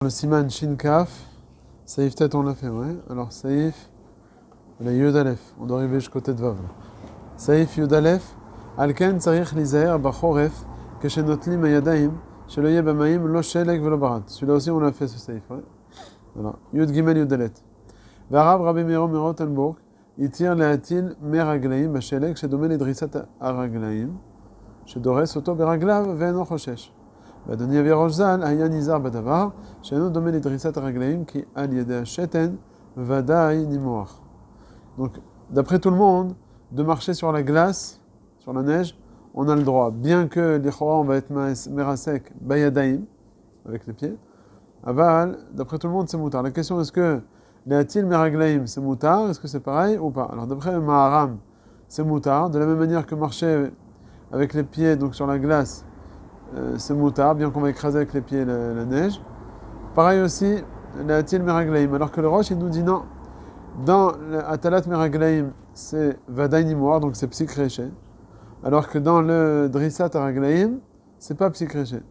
Le Siman Shin Kaf, Saïf Tet on l'a fait, ouais. Alors Saïf, le Yud Aleph, on doit arriver jusqu'au Tet Vav. Saïf Yud Aleph, Alken Tzarich Lizaher Bachoref, Keshenotlim Ayadaim, Shelo Yeh Bamaim Lo Shelek Velo Barat. Celui-là aussi on l'a fait ce Saïf, ouais. Voilà. Yud Gimel Yud Alet. V'arav Rabbi Meiro Merotenburg, Itir Leatil Meraglaim Bashelek, Shedomé Ledrisat Araglaim, Shedores Oto Beraglav Ve'eno Choshesh. ואדוני אבי ראש ז"ל היה נזהר בדבר שאינו דומה לדריסת הרגליים כי על ידי השתן ודאי נימוח. Donc, d'après tout le monde, de marcher sur la glace, sur la neige, on a le droit. Bien que l'Ichora, on va être merasek bayadaim, avec les pieds. Aval, d'après tout le monde, c'est moutar. La question est-ce que les atil meraglaim, c'est moutar? Est-ce que c'est pareil ou pas? Alors, d'après le Maharam, c'est moutar. De la même manière que marcher avec les pieds, donc sur la glace, c'est moutard, bien qu'on va écraser avec les pieds la neige. Pareil aussi, la Atil Meraglaim. Alors que le Roche, il nous dit non. Dans l'Atalat Meraglaim, c'est Vadaï Nimoar, donc c'est Psykréché. Alors que dans le Drissat Araglaim, c'est pas Psykréché.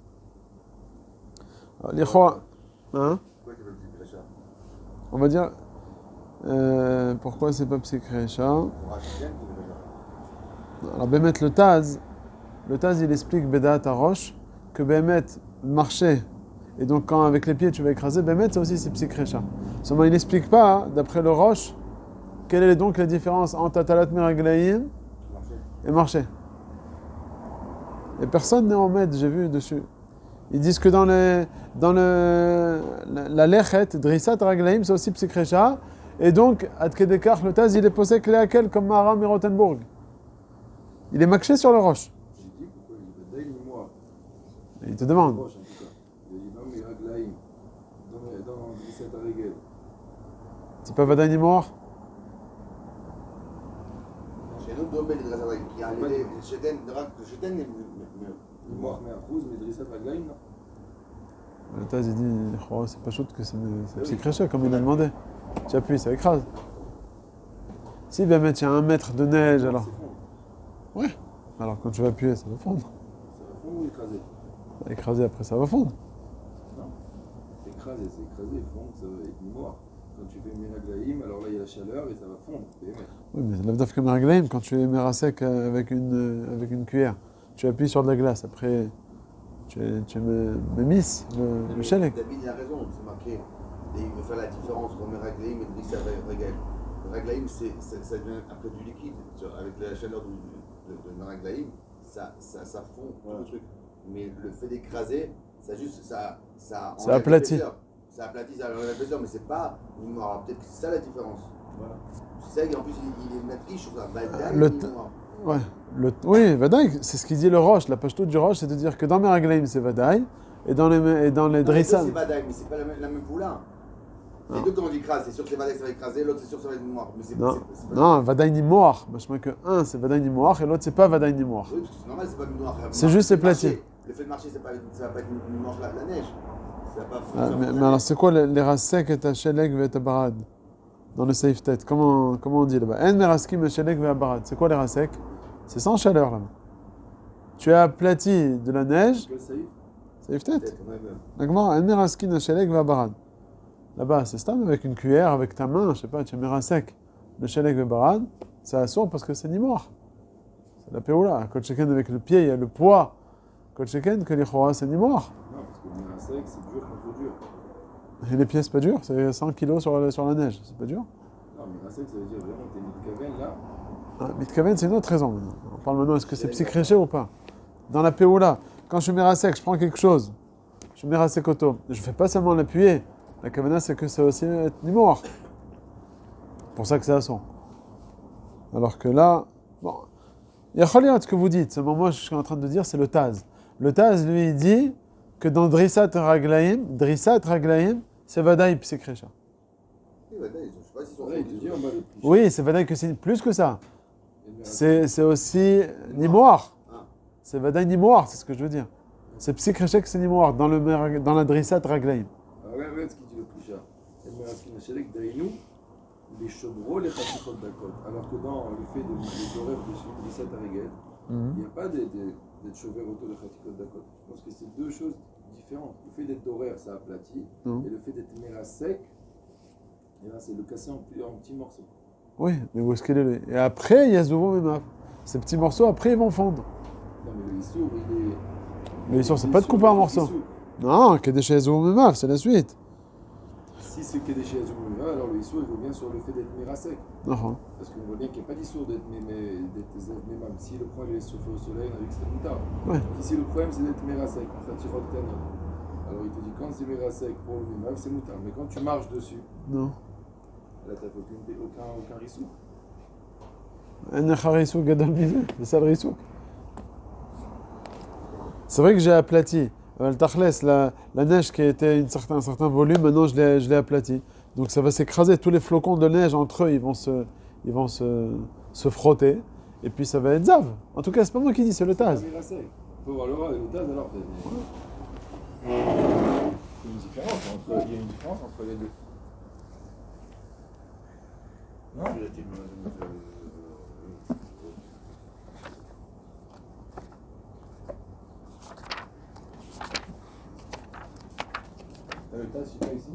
L'Ichwa, hein? On va dire, pourquoi c'est pas Psykréché? Alors, Bémet le Taz, il explique Bedat Arosh que Bémet marcher et donc quand avec les pieds tu vas écraser Bémet, ça aussi c'est Psykrécha. Seulement il n'explique pas, d'après le Roche, quelle est donc la différence entre Atalat Meraglaim et marcher. Et personne n'est en maître, j'ai vu dessus. Ils disent que dans la Lechet, Drissat Raglaim, c'est aussi Psykrécha. Et donc, Adkedekar, le Taz, il est posé Kléakel comme Maharam et Rotenburg. Il est marché sur le Roche. Il te demande. C'est pas Vadaï Nimoar? Le Taz il dit, oh, c'est pas chaud que c'est Psykrécha comme il a demandé. Tu appuies, ça écrase. Si bien mettre il y a 1 mètre de neige alors. Ouais. Alors quand tu vas appuyer, ça va fondre. Ça va fondre ou écraser? Écraser après, ça va fondre. Non. C'est écraser, fondre, ça va être mort. Quand tu fais Meraglaim, alors là il y a la chaleur et ça va fondre. Oui, mais l'avdaf que Meraglaim, quand tu es merasek avec une cuillère, tu appuies sur de la glace, après tu m'émisses le shelek. David il a raison, c'est marqué. Et il veut faire la différence entre Meraglaim et Drissat Raglaim. Raglaim, ça devient un peu du liquide. Avec la chaleur de Meraglaim, ça fond tout le truc. Mais le fait d'écraser, ça aplatit. Ça aplatit, ça enlève l'épaisseur, mais c'est pas une mémoire. Peut-être que c'est ça la différence. Voilà. C'est ça, en plus, il est matriche sur ça. Ouais. Oui, Vadaï, c'est ce qu'il dit le Roche. La pashto du Roche, c'est de dire que dans Meraglaim, c'est Vadaï, et dans les Drissat. C'est Vadaï, mais c'est pas la même poula. Les deux, quand on dit écrase, c'est sûr que c'est Vadaï, ça va écraser, l'autre, c'est sûr que ça va être mémoire. Non, Vadaï Nimoar. Je crois que un, c'est Vadaï Nimoar, et l'autre, c'est pas Vadaï Nimoar. Oui, parce que c'est normal, c'est pas mémoire. C'est juste éplatier. Le fait de marcher, ça va pas être une mémoire la neige. Mais alors, c'est quoi les rasek et ta shelek et ta barad dans le safe tête? Comment on dit là-bas? En meraskim et shelek et barad. C'est quoi les rasek? C'est sans chaleur là-bas. Tu as aplati de la neige. Safe tête. D'accord. En meraskim et shelek et barad. Là-bas, c'est stable avec une cuillère, avec ta main, je sais pas, tu as merasek. Le shelek et barad, ça assourd parce que c'est nimor. C'est la péoula. Quand chacun avec le pied, il y a le poids. Quand chacun que les choras, c'est nimor. Non, parce que le merasek, c'est dur contre dur. Et les pieds, c'est pas dur, c'est 100 kilos sur la neige, c'est pas dur. Non, mais merasek, ça veut dire vraiment que t'es mitkaven là. Ah, mitkaven, c'est une autre raison. On parle maintenant, est-ce que c'est psykréché ou pas? Dans la péoula, quand je suis merasek, je prends quelque chose, je suis merasek auto, je fais pas seulement l'appuyer, la kavana, c'est que ça aussi être nimor. C'est pour ça que c'est à son. Alors que là, bon, il y a ce que vous dites, seulement moi, je suis en train de dire, c'est le Taz. Le Taz, lui, il dit que dans Drissat Raglaim, c'est Vadaï Psykrécha. Oui, c'est Vadaï que c'est plus que ça. C'est aussi Nimoar. C'est Vadaï Nimoar, c'est ce que je veux dire. C'est Psykrécha que c'est Nimoar, dans la Drissat Raglaim. Regarde ce qu'il dit le plus cher. Les chaudrons, les chatikot d'akot. Alors que dans le fait de l'horaire de Drissat Raglaim, il n'y a pas d'être chauffeur auto de chatikot d'akot. Je pense que c'est deux choses différentes. Le fait d'être horaire, ça aplatit. Non. Et le fait d'être méra sec, et là, c'est le casser en petits morceaux. Oui, mais où est-ce qu'il est lui? Et après, il y a Zouvo Memav. Ces petits morceaux, après, ils vont fondre. Non, mais le issour, il est. Mais Issour, c'est pas de couper en morceaux. Non, Kedesh Zouvo Memav, c'est la suite. Si c'est Kedesh Azumura, alors le issour, il revient sur le fait d'être méra sec. Non. Parce qu'on voit bien qu'il n'y a pas d'issour d'être mémam. Si le problème est chauffé au soleil, on a vu que c'était moutard. Ouais. Ici, le problème, c'est d'être méra sec. En fait, alors il te dit quand c'est méra sec pour le mémam, c'est moutard. Mais quand tu marches dessus, Non. là, tu n'as aucun rissou. Un Echarisouk Gadol Mizé, c'est ça le Risouk. C'est vrai que j'ai aplati. Le Tachles, la neige qui était un certain volume, maintenant je l'ai aplati. Donc ça va s'écraser. Tous les flocons de neige entre eux, ils vont se frotter. Et puis ça va être zav. En tout cas, c'est pas moi qui dis, c'est le Taz. Il faut voir le rat et le taz alors. Il y a une différence entre les deux. Non. Le taz, c'est pas ici.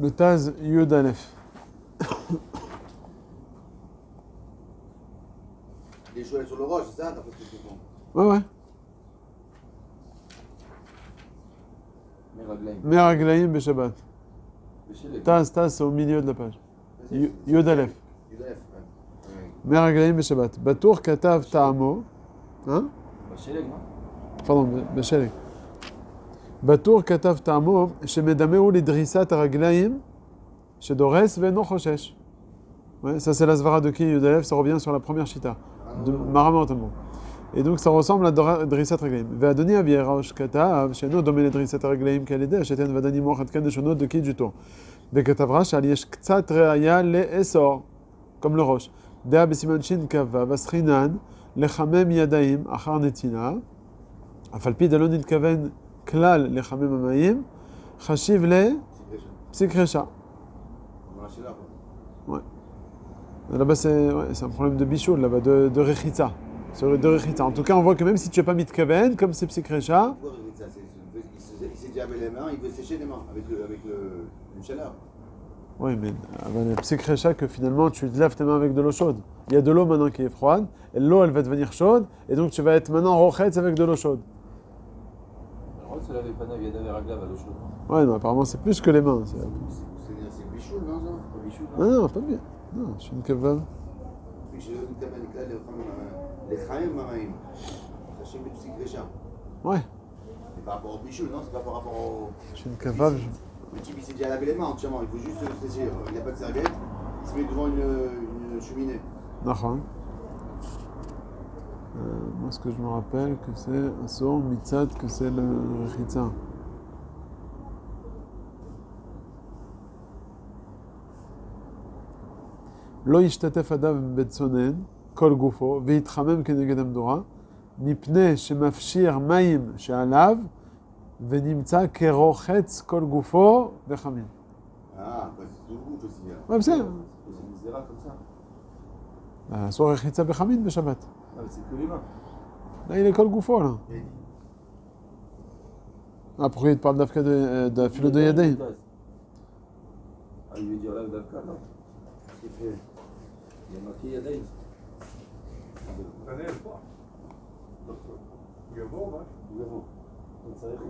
Le Taz Yud Aleph. Les choix sur le roche, c'est ça, d'après ce que tu comprends. Ouais. Meraglaim Beshabbat. Taz, c'est au milieu de la page. Yud Aleph. Meraglaim Beshabbat. Batour Katav Ta'amo. Hein? Bachelek, non? Pardon, Bachelek. Batour Katav Ta'amo, Shemedameu Lidrissat Araglaim, Shedores Veno Choshesh. Ouais, ça c'est la svara de qui Yudalev, ça revient sur la première chita, de Maramot. Et donc ça ressemble à Drissat Araglaim. Ve'adoni Avierosh Katav, Sheno Domene Drissat Araglaim Kalede, Sheten Vadani Mochat Kan de Shonot de qui du tour. Ve'katavra Shal Yesh Ktsat Reaya Le Esor, comme le roche. Dea Besimanchin Kava, Vasrinan, Lechamem Yadaim, Achar Netina, Afalpi Dalon Nitkaven. Klal lechamem amayim, chashiv le psikresha. Ouais. Là-bas c'est un problème de bichoul, là-bas de rechitza. De rechitza. En tout cas, on voit que même si tu n'as pas mis de kaven, comme c'est psikresha. Il s'est déjà avec les mains, il veut sécher les mains avec une chaleur. Oui, mais le psikresha que finalement tu laves tes mains avec de l'eau chaude. Il y a de l'eau maintenant qui est froide, et l'eau elle va devenir chaude, et donc tu vas être maintenant rochetz avec de l'eau chaude. Se laver pas il y a des raglaves à l'eau chaude. Ouais, non, apparemment c'est plus que les mains. C'est bichoul, non? Pas bichou, Non, pas bien. Non, je suis une kavav. Ouais. C'est par rapport au bichoul, non? C'est pas par rapport au. Je suis une kavav. Le type il s'est déjà lavé les mains entièrement, il faut juste se sécher. Il n'a pas de serviette, il se met devant une cheminée. D'accord. Moi, ce que je me rappelle, que c'est Asor, Mitzat, que c'est le Rechitza. Lo yishtatef adav betzonen, kol gufo, veitchamem keneged amdora, mipne shemafshir mayim she'alav, venimtza kerochetz kol gufo vechamin. Ah, c'est tout le goût aussi. Ouais, c'est ça. C'est une zéra comme ça. Asor Rechitza bechamin beshabbat. Ah, mais c'est que les mains. Là, il est kol gufo, là. Ah, pourquoi il te parle d'Afka de Philo de Yadei? Ah, il veut dire là, d'Afka, non? Il y a marqué Yadei. אני אשמח. הוא יבוא משהו? הוא יבוא.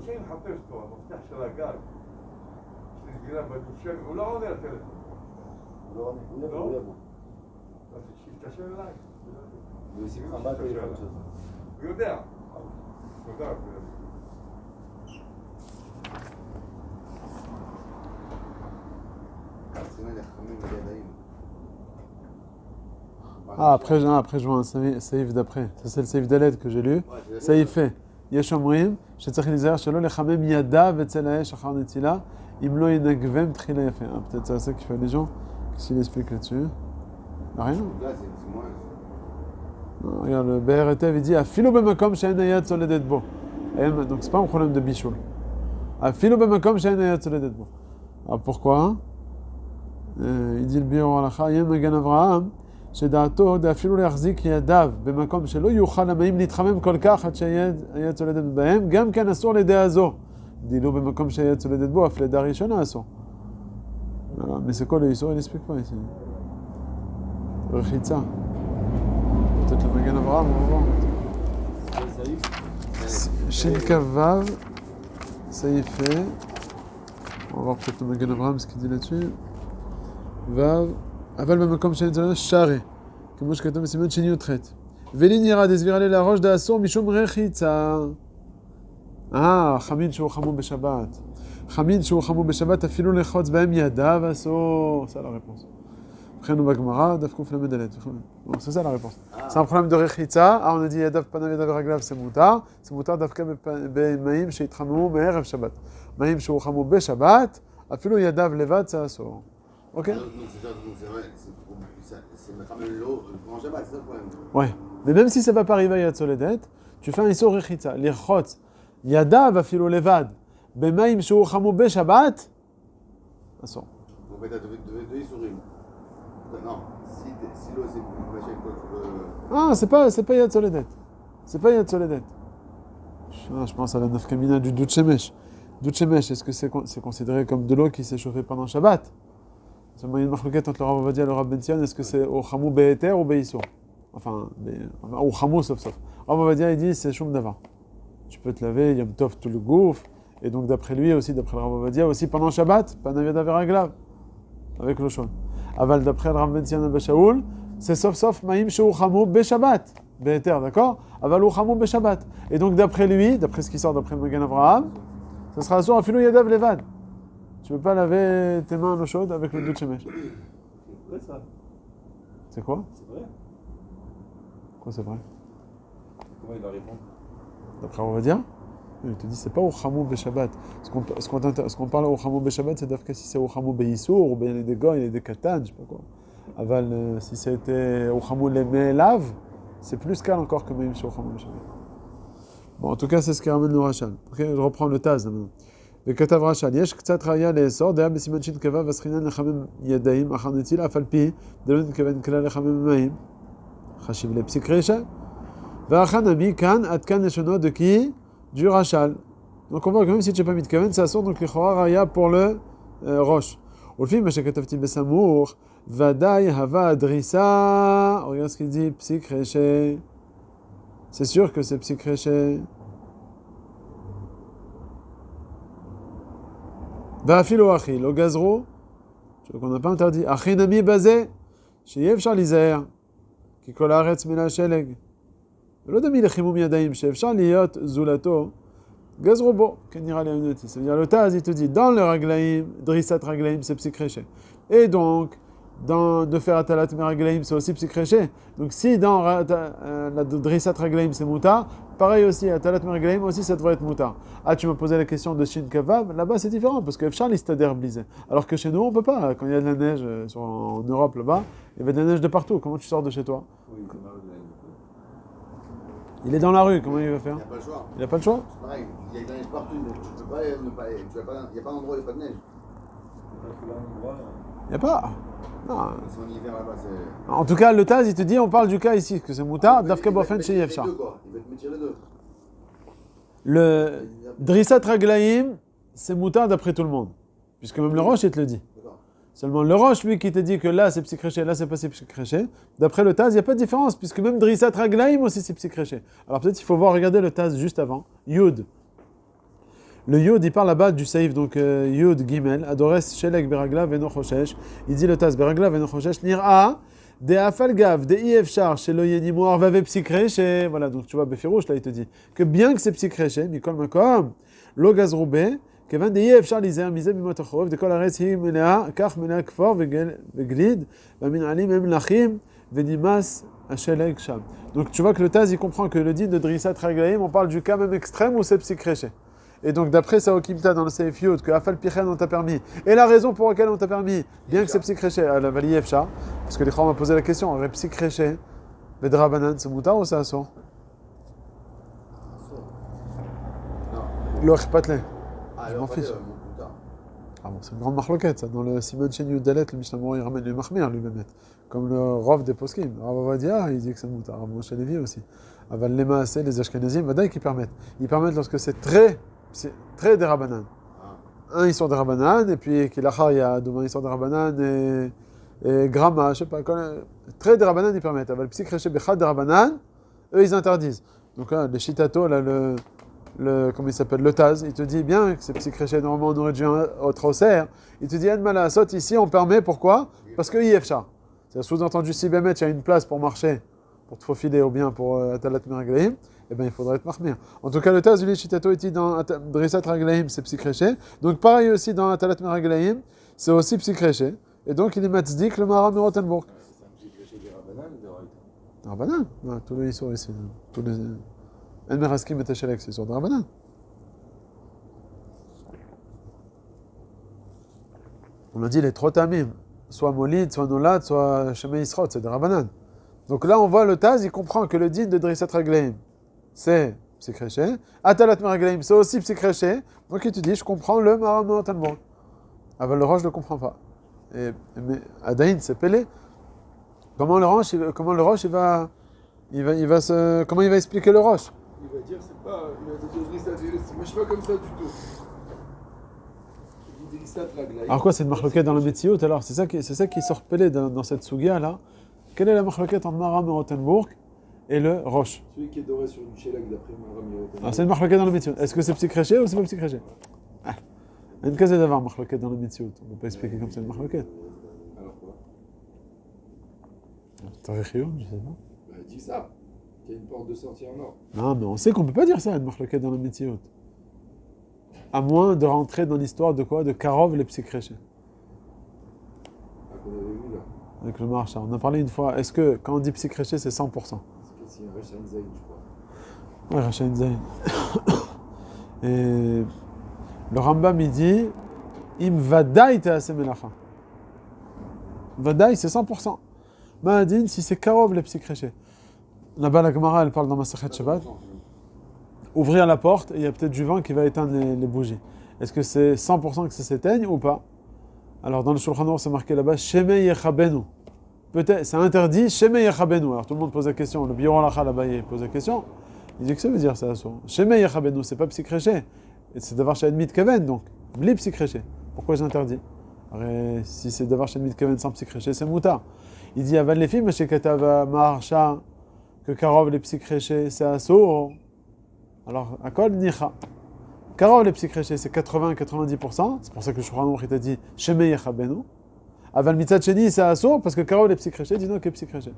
כשאני מחפש אותו, המפתח של הגג, יש לי סגירה בדושן, הוא לא עונה לטלפון. הוא לא עונה, הוא יבוא, הוא יבוא. אז שיתקשר אליי. בשמחה, מה אתה יודע? הוא יודע. תודה. Ah, après je vois un saïf d'après. Ça, c'est le saïf d'Aled que j'ai lu. Saïf fait. Yesh omrim, shetzach lizer shelo lechamem yada vetzel haesh achar netila, im lo yenagvem tchila yafe. Peut-être c'est ça qui fait allusion. Qu'est-ce qu'il explique là-dessus? Rien. Non, regarde, le BRTV il dit Afilo b'makom she'en hayad soledet bo. Donc c'est pas un problème de bichoul. Afilo b'makom she'en hayad soledet bo. Alors pourquoi? Il dit le biur halacha Yem Magan Avraham שדעתו דאפילו להחזיק ידיו במקום שלא יוכל המים להתחמם כל כך עד שהיד צולדת בהם, גם כן אסור לדעה זו. דילו במקום שהיד צולדת בו, אף לדעה ראשונה אסור. Mais c'est quoi le Issour? Il n'explique pas ici. Rechitza. Peut-être le Magan Abraham, on va voir. Shin Kavav, ça y est fait. On va voir peut-être le Magan Abraham ce qu'il dit là-dessus. Vav, Aval Bamakom Shen Tzalana, Share. Comme je katoum Simon Shin Yotret. Velin ira desvirale la roche d'Assur, Mishum Rechitza. Ah, Chamin Shou Chamou Beshabbat. Chamin Shou Chamou Beshabbat, afilou lechotz bahem yadav Assur. C'est la réponse. Après nous Bagmara, Dafkouf la Medalet. Bon, c'est ça la réponse. C'est un problème de Rechitza. Ah, on a dit Yadav Panav Yadav Raglav, c'est Moutar. C'est Moutar Dafka Be'maim Sheitramou Me'erev Shabbat. Maim Shou Chamou Beshabbat, afilou Yadav Levad, c'est Assur. Ok? Donc c'est vrai, c'est mettre l'eau en Shabbat, c'est ça le problème. Ouais. Mais même si ça va pas arriver à Yad Soledet, tu fais un Issour Rechitza. L'Irchot, Yadav afilo Levad, Bemaim Shou Chamou Beshabbat, Assur. Donc tu as deux Issourim. Non, si l'eau c'est machin quoi. Ah, c'est pas Yad Soledet. C'est pas Yad Soledet. Je pense à la nafkamina du Dout Shemesh. Dout Shemesh, est-ce que c'est considéré comme de l'eau qui s'est chauffée pendant Shabbat? C'est une marloquette entre le Rav Ovadia et le Rav Ben Sion. Est-ce que c'est au Chamou Be'eter ou Be'issour? Enfin, au Chamou sauf. Rav Ovadia il dit c'est Shum Davar. Tu peux te laver, Yom Tov tout le gouffre. Et donc d'après lui aussi, d'après le Rav Ovadia, aussi pendant Shabbat, Panav Yadav Raglav. Avec le Shon. Aval d'après le Rav Ben Sion et Bashaoul, c'est sauf Maïm Shou Chamou Be'Shabbat. Be'eter, d'accord? Aval ou Chamou Be'Shabbat. Et donc d'après lui, d'après ce qui sort d'après le Magan Avraham, ça sera Assur afilou Yadav Levad. Tu peux pas laver tes mains à l'eau chaude avec le Dout Shemesh. C'est vrai ça? C'est quoi? C'est vrai? Quoi c'est vrai? Comment il va répondre? D'après on va dire, il te dit c'est pas au Chamou Beshabbat. Ce qu'on parle au Chamou Beshabbat, c'est d'Afka si c'est au Chamou Beissour, ou bien il est des Goy, il est des Katan, je sais pas quoi. Aval, si c'était au Chamou Leme'elav, c'est plus calme encore que même sur au Chamou Beshabbat. Bon, en tout cas, c'est ce qui ramène le Rachal. Ok, je reprends le Taz maintenant. וכתב רש"ל, יש קצת ראיה לאסור, דעה בסימן שנקבע ועסקינן לחמם ידיים, אחר נטיל אף על פי, דלא נתכוון כלל לחמם מים, חשיב לפסיק רשע, ואחר נמי כאן, עד כאן לשונו דקי, du רש"ל. Donc on voit que même si tu n'es pas מתכוון, ça sort donc לכאורה ראיה pour le ראש. ולפי מה שכתבתי בסמוך, ודאי הווה דריסה, regarde ce qu'il dit, פסיק רשע. C'est sûr que c'est פסיק רשע. ואפילו אחי, לא גזרו, qu'on n'a pas interdit, אחי נמי בזה, שיהיה אפשר להיזהר, כי כל הארץ מלאה שלג. ולא דמי לחימום ידיים, שאפשר להיות זולתו, גזרו בו, כנראה לענותי. C'est-à-dire le Taz, il te dit, dans le raglaim, drissat raglaim, c'est psik reché. Et donc, de faire atalat meraglaim, c'est aussi psik reché. Donc si dans la drissat raglaim, c'est moutar, pareil aussi, atalat meraglaim aussi, ça devrait être moutar. Ah, tu m'as posé la question de Shin Kavav, là-bas c'est différent, parce que Efchar l'Istader blisé. Alors que chez nous, on peut pas. Quand il y a de la neige en Europe là-bas, il y avait de la neige de partout. Comment tu sors de chez toi? Oui, c'est marrant. Il est dans la rue, comment il va faire? Il n'y a pas le choix. Il n'a pas le choix? C'est pareil, il y a de la neige partout, donc tu peux pas ne pas aller. Il n'y a pas d'endroit où il n'y a pas de neige. Il n'y a pas. Non. Si on hiver là-bas, c'est. En tout cas, le Taz, il te dit, on parle du cas ici, que c'est moutar, Dafka Bofen chez Efchar. Il va te mettre les deux. Le Drissat Raglaim, c'est moutar d'après tout le monde. Puisque même le Roche, il te le dit. D'accord. Seulement le Roche, lui, qui te dit que là c'est psychréché, là c'est pas psychréché. D'après le Taz, il n'y a pas de différence, puisque même Drissat Raglaim aussi c'est psychréché. Alors peut-être il faut voir, regarder le Taz juste avant. Yud. Le Yud, il parle là-bas du Saïf, donc Yud Gimel, Adores Shelek Beragla Veno Choshesh. Il dit le Taz, Beragla Veno Choshesh, Nir'a, de Afalgav, de Iefchar, chez le Yenimoar, Vave psychréché. Voilà, donc tu vois, Befirouche, là il te dit que bien que c'est psychréché, Mikol Makom, Lo Gazroube, כיוון דאי אפשר להיזהר מזה בימות החורף, דכל הארץ היא מלאה, כך מלאה כפור וגליד, והמנהלים הם מלאכים, ונמאס השלג שם. Donc tu vois que le Taz, il comprend que le dit de Drissat Raglaim, on parle du cas même extrême où c'est psychréché. Et donc d'après Saokimta dans le Seif Yud, que Afal Pichen on t'a permis, et la raison pour laquelle on t'a permis, bien que c'est psychréché, à la Vali Efcha, parce que les Chors m'ont posé la question, aurait psychréché, Vedra Banan, c'est moutar ou c'est assaut? Non. L'or Patlé. Ah, Je m'en fiche. Ah bon, c'est une grande marloquette, ça. Dans le Simon Chen Yudalet, le Mishnah Berurah, il ramène le Mahmir lui-même. Comme le Rav des Poskim. Rav Avadia, il dit que c'est moutar. Rav Moshe Levi aussi. Aval les Maaseh, les Ashkenazim, Vadaï qui permettent. Ils permettent lorsque c'est très des Rabbanan. Un, ils sont des Rabbanan, et puis Kilachar, il y a demain, ils sont des Rabbanan, et Grama, je sais pas, très des Rabbanan, ils permettent. Aval Psik Reché Bechad des Rabbanan, eux, ils interdisent. Donc là, les Shitato, là, comment il s'appelle, le Taz, il te dit bien que c'est Psik Reché, normalement, on aurait dû au Troser. Il te dit, Ad Malasot, ici, on permet, pourquoi? Parce que IFSHA. C'est sous-entendu, si Bémet, il y a une place pour marcher, pour te faufiler ou bien pour Atalat Meraglaim, eh bien il faudrait être mahmir. En tout cas, le Taz, lui, Shitato, il dit dans Drissat Raglaim, c'est Psykréché. Donc pareil aussi dans Atalat Meraglaim, c'est aussi Psykréché. Et donc il est Matzdik, le Maharam de Rotenburg. C'est un petit péché des Rabbanan ou de Raïta? Rabbanan, ouais, tous les Issours ici. Tous les. El Meraskim et Tachelek, c'est sur de Rabbanan. On le dit, les Trotamim, soit Molid, soit Nolad, soit Shemei Yisrot, c'est de Rabbanan. Donc là, on voit le Taz, il comprend que le din de Drissat Raglaim, c'est Psykréché. Atalat Meraglaim, c'est aussi Psykréché. Donc il te dit, je comprends le Maharam de Rotenburg. Aval le Roche ne le comprend pas. Mais Adaïn, c'est Pélé. Comment le Roche, comment il va expliquer le Roche? Il va dire, c'est pas. Il va te dire, ça marche pas comme ça du tout. Il dit Drissat Raglaim. Alors quoi, c'est une marloquette dans la Metsiout alors? C'est ça qui sort Pélé dans cette Sugia là. Quelle est la marloquette entre Maharam et Rotenburg et le Roche? Celui qui est doré sur une Shelag d'après Maharam et Rotenburg. Alors c'est une marloquette dans la Metsiout. Est-ce que c'est Psykréché ou c'est pas Psykréché? Il y a une case d'avoir marloquette dans la Metsiout. On ne peut pas expliquer comme c'est une marloquette. Alors quoi? Tarichioun, je sais pas. Bah, dis ça. Qu'il y a une porte de sortie en or. Non, mais on sait qu'on ne peut pas dire ça, une marloquette dans la Metsiout. À moins de rentrer dans l'histoire de quoi? De Karov les Psykréché. Ah, qu'on avait vu là. Avec le Maharsha. On a parlé une fois. Est-ce que quand on dit Psykréché, c'est 100%? C'est un Rechaim Zayn, je crois. Ouais, Rachaïn Zayn. Et le Rambam, il dit Im Vadaï Te'aseh Melacha. Vadaï, c'est 100%. Ma'adin, si c'est Karov les Psykréché. Là-bas, la Gemara, elle parle dans Masachet Shabbat. Ouvrir la porte et il y a peut-être du vent qui va éteindre les bougies. Est-ce que c'est 100% que ça s'éteigne ou pas? Alors dans le Shulchan Aruch, c'est marqué là-bas Shemei Yechabenu. Peut-être, c'est interdit Shemei Yechabenu. Alors tout le monde pose la question. Le Biur Halacha là-bas, il pose la question. Il dit que ça veut dire ça. Shemei Yechabenu, c'est pas Psykréché. Et c'est Davar Shad Mitkaven, donc. Bli Psykréché. Pourquoi j'interdis? Si c'est Davar Shad Mitkaven sans Psykréché, c'est Moutar. Il dit Aval les filles, mais chez Katava Maharsha, que Karov les Psykréché, c'est Assour. Alors, Akol Nicha. Karov les Psykréché, c'est 80-90%. C'est pour ça que le Shulchan Aruch t'a dit Shemei Yechabenu. Aval Mitzad Sheni, c'est Assour, parce que Karov les Psykréché, dit non, que Psykréché.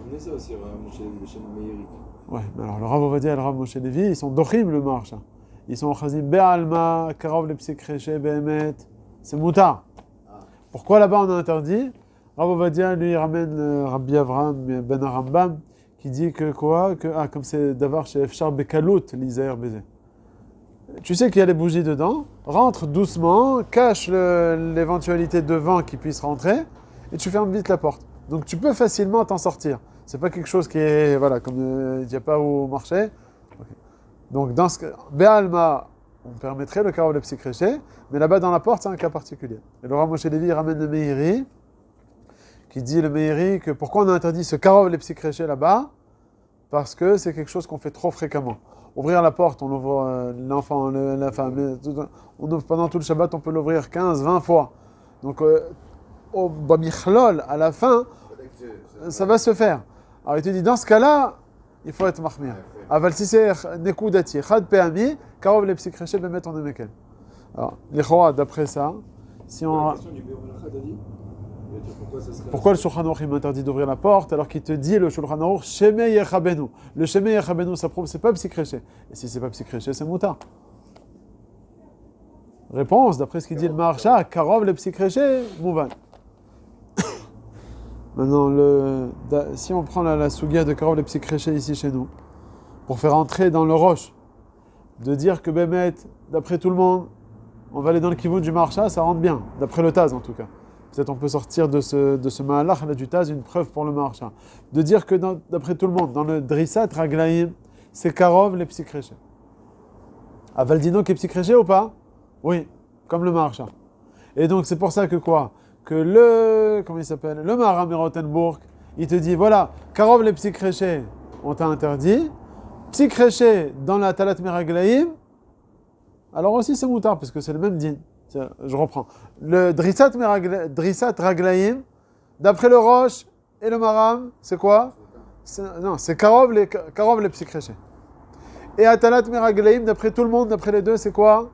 On est ça aussi, Moshe Levi, Shem Meiri. Ouais, mais alors le Rav Ovadia et le Rav Moshe Levi, ils sont Dochim le Maharsha. Ils sont Chazim Be'alma, Karov le Psykréché, Be'emet. C'est Moutar. Pourquoi là-bas on a interdit? Rav Ovadia, lui, il ramène Rabbi Avraham Ben Arambam, qui dit que quoi? Comme c'est d'avoir chez Efshar Bekalut, l'Isaïr Bézé. Tu sais qu'il y a les bougies dedans, rentre doucement, cache l'éventualité de vent qui puisse rentrer, et tu fermes vite la porte. Donc tu peux facilement t'en sortir. C'est pas quelque chose qui est, voilà, comme il n'y a pas où marcher. Okay. Donc dans ce cas, Béalma, on permettrait le Karov le Psykréché, mais là-bas dans la porte, c'est un cas particulier. Et le Rav Moshe Levi ramène le Meiri, qui dit le Meiri que pourquoi on a interdit ce Karov le Psykréché là-bas? Parce que c'est quelque chose qu'on fait trop fréquemment. Ouvrir la porte, on ouvre l'enfant, la femme, on ouvre pendant tout le Shabbat, on peut l'ouvrir 15, 20 fois. Donc au Bamichlol, à la fin, ça va se faire. Alors il te dit, dans ce cas-là, il faut être mahmir. Aval si c'est nekoudati, chad pe'ami, karov le Psykréché, bemet on emekel. Alors, l'Ichoa, d'après ça, si on... La question du Biur Halacha, t'as dit? Il va dire pourquoi ça serait. Pourquoi le Shulchan Aruch m'interdit d'ouvrir la porte alors qu'il te dit le Shulchan Aruch Shemei Yechabenu. Le Shemei Yechabenu, ça prouve que c'est pas Psykréché. Et si c'est pas Psykréché, c'est Moutar. Réponse, d'après ce qu'il dit le Maharsha, Karov le Psykréché, Mouvan. Maintenant, si on prend la Sugia de Karov le Psykréché ici chez nous, pour faire entrer dans le Roche, de dire que Bémet, d'après tout le monde, on va aller dans le Kivun du Maharsha, ça rentre bien, d'après le Taz en tout cas. Peut-être on peut sortir de ce Mahalach là, du Taz une preuve pour le Maharsha. De dire que d'après tout le monde, dans le Drissat Raglaim, c'est Karov les Psykréché. Aval dit non qui est Psykréché ou pas? Oui, comme le Maharsha. Et donc c'est pour ça que quoi? Que le, comment il s'appelle? Le Maharam Rotenburg, il te dit, voilà, Karov les psychréchés, on t'a interdit. Psychréché dans la Talat Meraglaïm, alors aussi c'est moutard, parce que c'est le même din. Je reprends. Le Drissat Raglaïm, d'après le Roche et le Maram, c'est quoi? Non, c'est Karov les psychréchés. Et à Talat Meraglaïm, d'après tout le monde, d'après les deux, c'est quoi?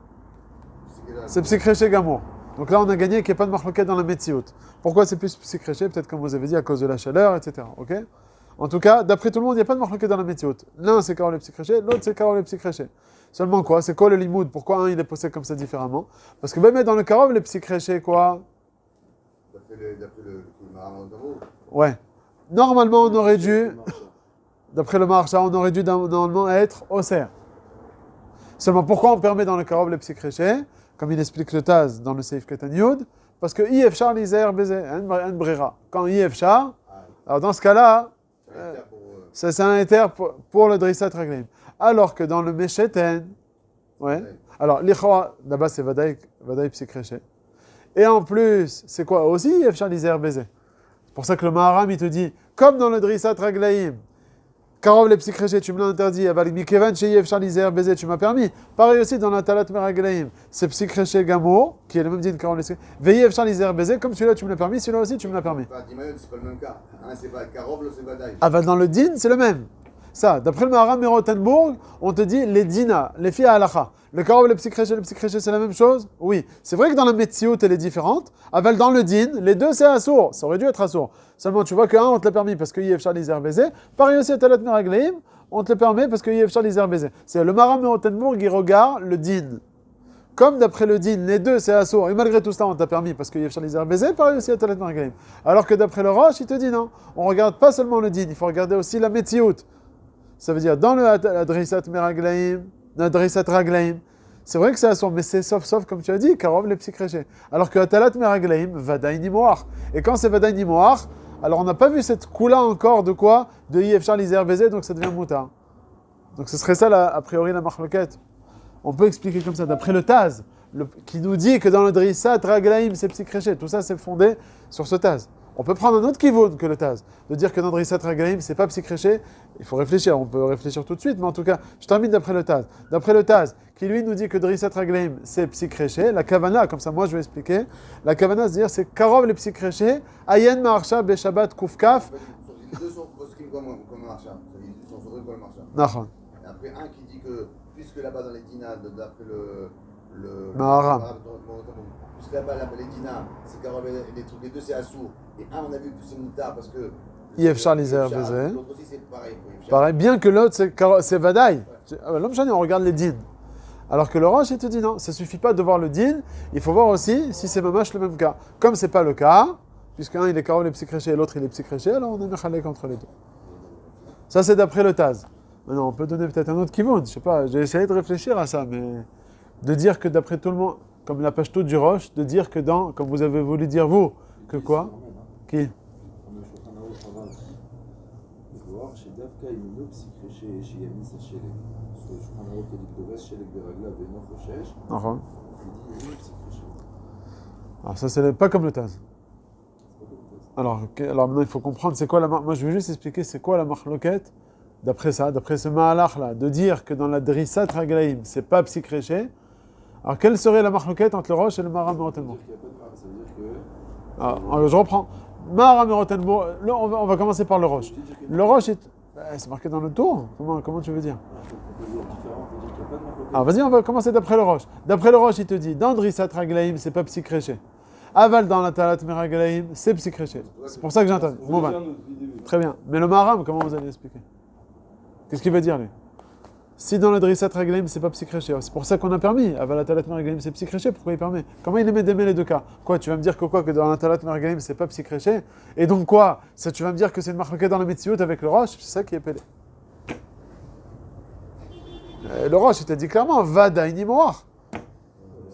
C'est psychréché Gamour. Donc là, on a gagné qu'il n'y ait pas de marloquette dans la Metsiout. Pourquoi c'est plus psychréché? Peut-être comme vous avez dit, à cause de la chaleur, etc. Ok? En tout cas, d'après tout le monde, il n'y a pas de marloquette dans la Metsiout. L'un, c'est Karov les psychréchés, l'autre, c'est Karov les psychréchés. Seulement quoi? C'est quoi le limoud? Pourquoi un, il est posé comme ça différemment? Parce que même dans le Karov les psychréchés, quoi? D'après le Maharam Rotenburg. Ouais. Normalement, on aurait dû, d'après le Maharsha, on aurait dû normalement être au cerf. Seulement, pourquoi on permet dans le Karov les psychréchés, comme il explique le Taz dans le Seif Ketan Yud? Parce que Yefchar lizer beze, en brera. Quand Yefchar, alors dans ce cas-là, c'est un éther pour le Drissat Raglaim. Alors que dans le Mesheten, ouais. Alors, l'Ichwa, là-bas c'est Vadaï psychréché. Et en plus, c'est quoi aussi Yefchar lizer beze. C'est pour ça que le Maharam, il te dit, comme dans le Drissat Raglaim, Karov les psychréchés, tu me l'as interdit. Aval Mikevan chez Yefchar lizer beze, tu m'as permis. Pareil aussi dans la Talat Meraglaim, c'est psychréché Gamour, qui est le même dit que Karov les psychréchés. Veille Yefchar lizer beze, comme celui-là tu me l'as permis, celui-là aussi tu me l'as permis. C'est pas le même cas. Un, c'est pas Karov, l'autre, c'est Vadaï. Aval dans le din, c'est le même. Ça, d'après le Maharam Rotenburg, on te dit les dina, les filles à halacha. Le Karov, le psychréché, c'est la même chose? Oui. C'est vrai que dans la Metsiout, elle est différente. Aval dans le din, les deux c'est assour. Ça aurait dû être assour. Seulement, tu vois qu'un, on te l'a permis parce que Yefchar lizer beze. Pareil aussi à Talat Meraglaim, on te le permet parce que Yefchar lizer beze. C'est le Maharam Rotenburg, il regarde le din. Comme d'après le din, les deux c'est assour. Et malgré tout ça, on t'a permis parce que Yefchar lizer beze. Pareil aussi à Talat Meraglaim. Alors que d'après le Roche, il te dit non. On regarde pas seulement le din, il faut regarder aussi la Metsiout. Ça veut dire, dans la Drissat Meraglaim, la Drissat Raglaim, c'est vrai que c'est assour, mais c'est sauf, comme tu as dit, Karov les psychréchés. Alors que Talat Meraglaim, Vadaï Nimoar. Et quand c'est Vadaï Nimoar, alors on n'a pas vu cette coula encore de quoi? De Yefchar lizer beze, donc ça devient moutard. Donc ce serait ça, a priori, la marloquette. On peut expliquer comme ça, d'après le Taz, qui nous dit que dans le Drissat Raglaim, c'est psychréché. Tout ça, c'est fondé sur ce Taz. On peut prendre un autre kivoun que le Taz, de dire que dans Drissat Raglaim, c'est pas psychréché. Il faut réfléchir, on peut réfléchir tout de suite, mais en tout cas, je termine d'après le Taz. D'après le Taz, qui lui nous dit que Drissat Raglaim, c'est psychréché, la Kavana, comme ça moi je vais expliquer, la Kavana, c'est-à-dire c'est Karov les psychréchés, Ayen Maharsha Beshabbat Kufkaf. Les deux sont poskim comme un marcha. Ils sont faudrés comme un marcha. Nachon. Et après, un qui dit que, puisque là-bas dans les dinas, d'après le Maharam. puisque là-bas, les dinas, c'est Karov les trucs, les deux c'est assour. Et un, on a vu que c'est moutard parce que. Yefchar lizer beze. L'autre aussi c'est pareil. Pareil, bien que l'autre c'est Vadaï. L'homme chani, on regarde les dînes. Alors que le Roche, il te dit non, ça suffit pas de voir le din, il faut voir aussi si c'est mamash le même cas. Comme c'est pas le cas, puisqu'un il est Karov les psychréché et l'autre il est psychréché, alors on est mechalek entre les deux. Ça c'est d'après le Taz. Maintenant on peut donner peut-être un autre kivoun, je sais pas, j'ai essayé de réfléchir à ça, mais de dire que d'après tout le monde, comme la page du Roche, de dire que dans, comme vous avez voulu dire vous, que quoi? Qui? דווקא אם לא פסיכרשי שימיס השלג, שולחן ערוך כדקדורס שלג ברגליו ואינו חושש, נכון. il dit פסיכרשי. Alors ça c'est pas comme le Taz. Alors maintenant il faut comprendre c'est quoi la moi je vais juste expliquer c'est quoi la marloquette d'après ça, d'après ce mahalach là, de dire que dans la Drissat Raglaim c'est pas psychréché. Alors quelle serait la marloquette entre le Roche et le Maharam Rotenburg? Ça veut dire que... Alors je reprends. Maharam Rotenburg, on va commencer par le Roche. Le Roche est... c'est marqué dans le tour. Comment tu veux dire? On peut dire différent, on peut dire qu'il n'y a pas de marloquette. Alors vas-y, on va commencer d'après le Roche. D'après le Roche, il te dit, dans Drissat Raglaim, c'est pas psychréché. Aval dans la Talat Meraglaim, c'est psychréché. C'est pour ça que j'entends. Bon, ben, très bien. Mais le Maharam, comment vous allez expliquer? Qu'est-ce qu'il veut dire, lui? Si dans le Drissat Raglaim, c'est pas psychréché, c'est pour ça qu'on a permis. Aval la Talat Meraglaim, c'est psychréché, pourquoi il permet? Comment il aimait d'aimer les deux cas? Quoi, tu vas me dire que dans la Talat Meraglaim, c'est pas psychréché? Et donc quoi? Ça, tu vas me dire que c'est une marloquette dans la Metsiout avec le Roche? C'est ça qui est pédé. Le Roche, il t'a dit clairement, va d'aïni moar. Parce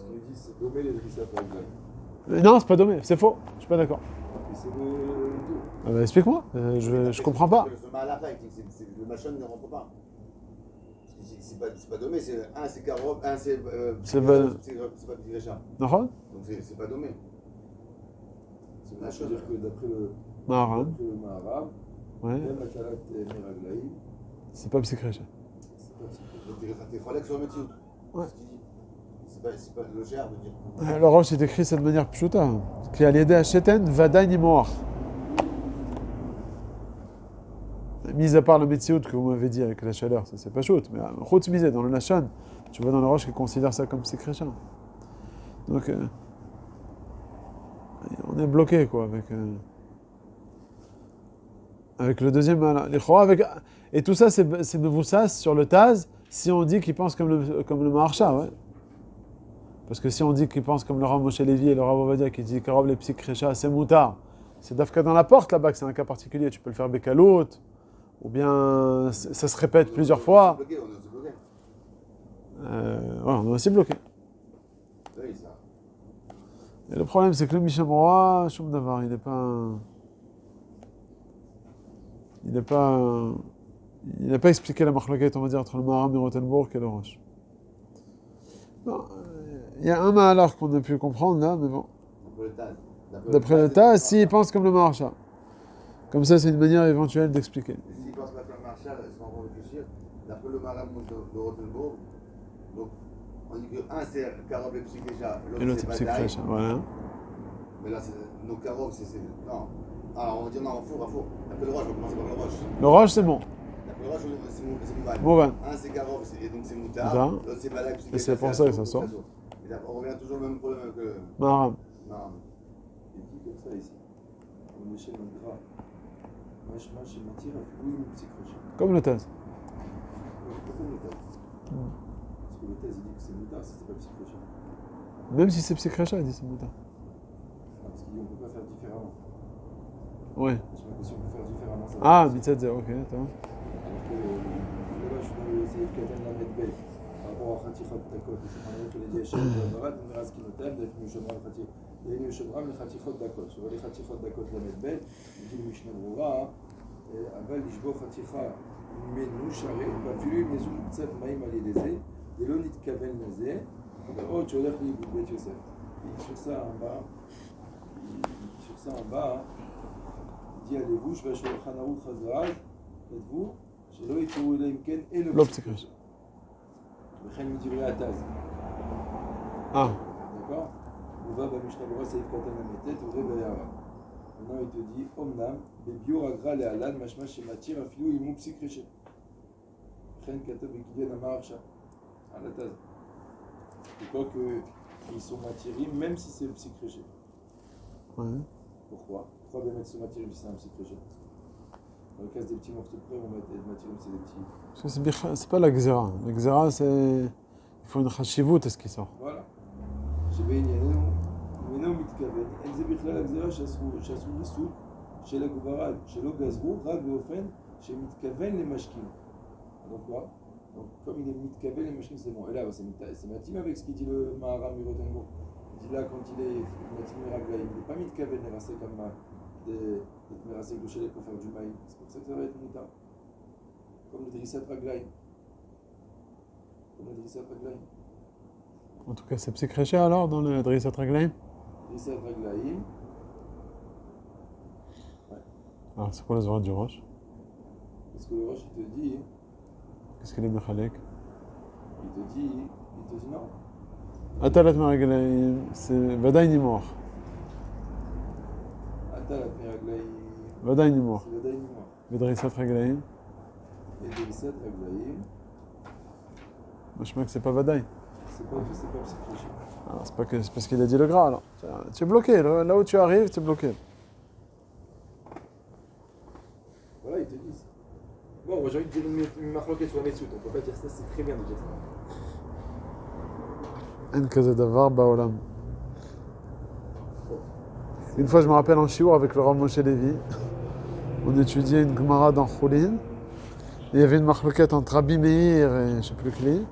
qu'il dit c'est domé les Drissat Raglaim. Non, c'est pas dommé, c'est faux. Je suis pas d'accord. Et c'est le dos. Explique-moi, je comprends pas. Ce mahalach-là, le machin ne rentre pas. C'est pas dommé, c'est un c'est Karov, un c'est C'est pas Psikrecha. נכון? Donc c'est pas dommé. C'est la chose. C'est-à-dire que d'après le מהר"ן, Maharam, ouais, même la Talat Meraglaïm, c'est pas psychrécha. c'est pas psychique. Donc t'es chronique sur le métier. Ouais. C'est pas le cher de dire. Le Roche est écrit de cette manière pshuta, qui a l'idée à Sheten, Vadaï Nimoach. Mis à part le Metsiout que vous m'avez dit avec la chaleur, ça c'est pas shoot, mais Chutz misé dans le Lachon, tu vois dans le Roche qui considère ça comme psychrécha. Donc, on est bloqué quoi avec le deuxième malin. Et tout ça c'est Mevoussas sur le Taz si on dit qu'il pense comme le Maharsha, ouais. Parce que si on dit qu'il pense comme le Rav Moshe Levi et le Rav Ovadia qui dit Karov les Psikrecha, c'est moutard. C'est Dafka dans la porte là-bas que c'est un cas particulier. Tu peux le faire Bekalout, ou bien ça se répète plusieurs fois. On est aussi bloqué. Ouais, on est aussi bloqué. Oui, ça. Et le problème c'est que le Mishamroa, Shum Davar, il n'a pas expliqué la marloquette, on va dire, entre le Maharam et Rothenburg et le Roche. Non, il y a un Mahalar qu'on a pu comprendre là, mais bon. D'après le tas, s'il pense comme le Maharsha. Comme ça, c'est une manière éventuelle d'expliquer. S'il pense pas comme Marshall, sans réfléchir, d'après le Maharam de Rothenburg, donc on dit que un c'est Karov et Psikrecha, Et l'autre c'est Psychrécha, voilà. Mais là, nos Karov, c'est. Non. Alors on va dire non, faux. D'après le Roche, on va commencer par le Roche. Le Roche, c'est bon. D'après le Roche, c'est Mouvan. Mouvan. Un c'est Karov, et donc c'est Moutard. Moutard. L'autre c'est Balak, Et c'est pour ça que ça sort. Et on revient toujours au même problème que. Maharam. Non. Il dit comme ça ici. Le Moshe Magra, Mashma Shematir, oui, une psychrochie. Comme le Taz. Pourquoi le Taz? Parce que le Taz, il dit que c'est moutard si c'est pas psychrochie. Même si c'est Psychrécha, il dit c'est moutard. Parce qu'on ne peut pas faire différemment. Ouais. J'ai l'impression qu'on peut faire différemment. Ça Ah, Mitzadze, ok, attends. Alors que là, je suis dans le Seif Katan Lamed Bey. Par rapport à Khatichat Dakot, je suis en train de dire Hachem Barat, Miraz Kinotem, Defnu Shomram Khatichat. Defnu Shomram, le Khatichot Dakot. Sur les Khatichot Dakot Lamed Bey, il dit le Mishnah Brura, Aval Lishbo Khaticha, Menu Share, Vafilu, Mezum Tsat Maïm Alideze, Delonit Kavel Nazé, Oh, tu vas dire qu'il est Bet Yosef. Et sur ça en bas, il dit allez-vous, je vais chez le Khanaou Khazaraj, faites-vous, chez l'eau, il faut il ken et le L'Optikrecha. Le Khen Midiri Ataz. Ah. D'accord? On va à Mishnah Bora, Seif Katan Ametet, au Rebeyara. Maintenant, il te dit Omnam, Bebio Agra le Alan, Mashma Shematir, Afilou, Imou Psikreche. Khen Katan Bekidian Amarsha. À la Taz. Pourquoi qu'ils sont matiris, même si c'est le psychréché. Ouais. Pourquoi bien mettre ce matirim si c'est un psychréché? Dans le cas des petits morceaux de près, on va mettre des matirim, c'est des petits. Parce que c'est pas la Xéra. La Xéra, c'est. Il faut une chashivut à ce qui sort. Voilà. J'ai bien Meno Mitkaven. En זה בכלל הגזירה שאסרו ריסוק של הגוברל, שלא גזרו רק באופן שמתכוון למשקים. Donc quoi? Donc, comme il est mitkavel, les machines, c'est bon. Et là, c'est matim avec ce qu'il dit le Maharam Mirotenbo. Il dit là, quand il est matim Miraglaïm, il n'est pas mitkavel, Nerasek comme Nerasek de Chelek pour faire du maïm. C'est pour ça que ça va être mouta. Comme le Drissat Raglaïm. En tout cas, c'est Psychrécha alors dans le Drissat Raglaim. Drissat Raglaïm. Ouais. Alors, c'est quoi les oreilles du Roche? Parce que le Roche, il te dit. Qu'est-ce qu'il est Mechalek? Il te dit non. Atalat Meraglaim, c'est Vadaï Nimor. Atalat Meraglaim. Vadaï Nimor. C'est Vadaï Nimor. Vedrissat Raglaim. Et Drissat Raglaim. Moi, je crois que c'est pas Vadaï. C'est pas psychologique. Alors, c'est parce qu'il a dit le gras, alors. Tu es bloqué. Là où tu arrives, tu es bloqué. Voilà, ils te disent. Bon, moi j'ai envie de dire une marloquette sur la Metsout. On peut pas dire ça, c'est très bien de dire ça. En kazé davar baolam. Une fois, je me rappelle en shiur avec le Rav Moshe Levi, on étudiait une Gemara dans Choulin. Il y avait une marloquette entre Rabbi Meir et je ne sais plus qui.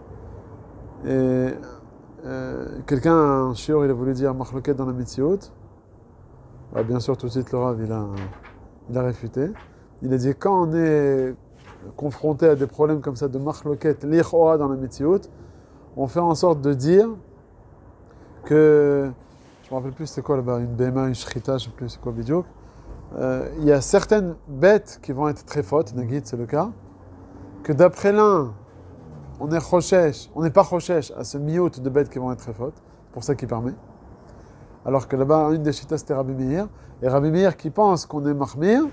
Et quelqu'un en shiur, il a voulu dire marloquette dans la Metsiout. Bien sûr, tout de suite, le Rav, il a réfuté. Il a dit quand on est confronté à des problèmes comme ça de machloket, lichoa dans la Metsiout, on fait en sorte de dire que, je me rappelle plus c'était quoi là-bas, une béma, une shrita, je sais plus c'est quoi bidiouk, il y a certaines bêtes qui vont être très fautes, Nagid c'est le cas, que d'après l'un, on n'est pas choshesh à ce miout de bêtes qui vont être très fautes, c'est pour ça qu'il permet. Alors que là-bas, une des chitas c'était Rabbi Meir, et Rabbi Meir qui pense qu'on est mahmir,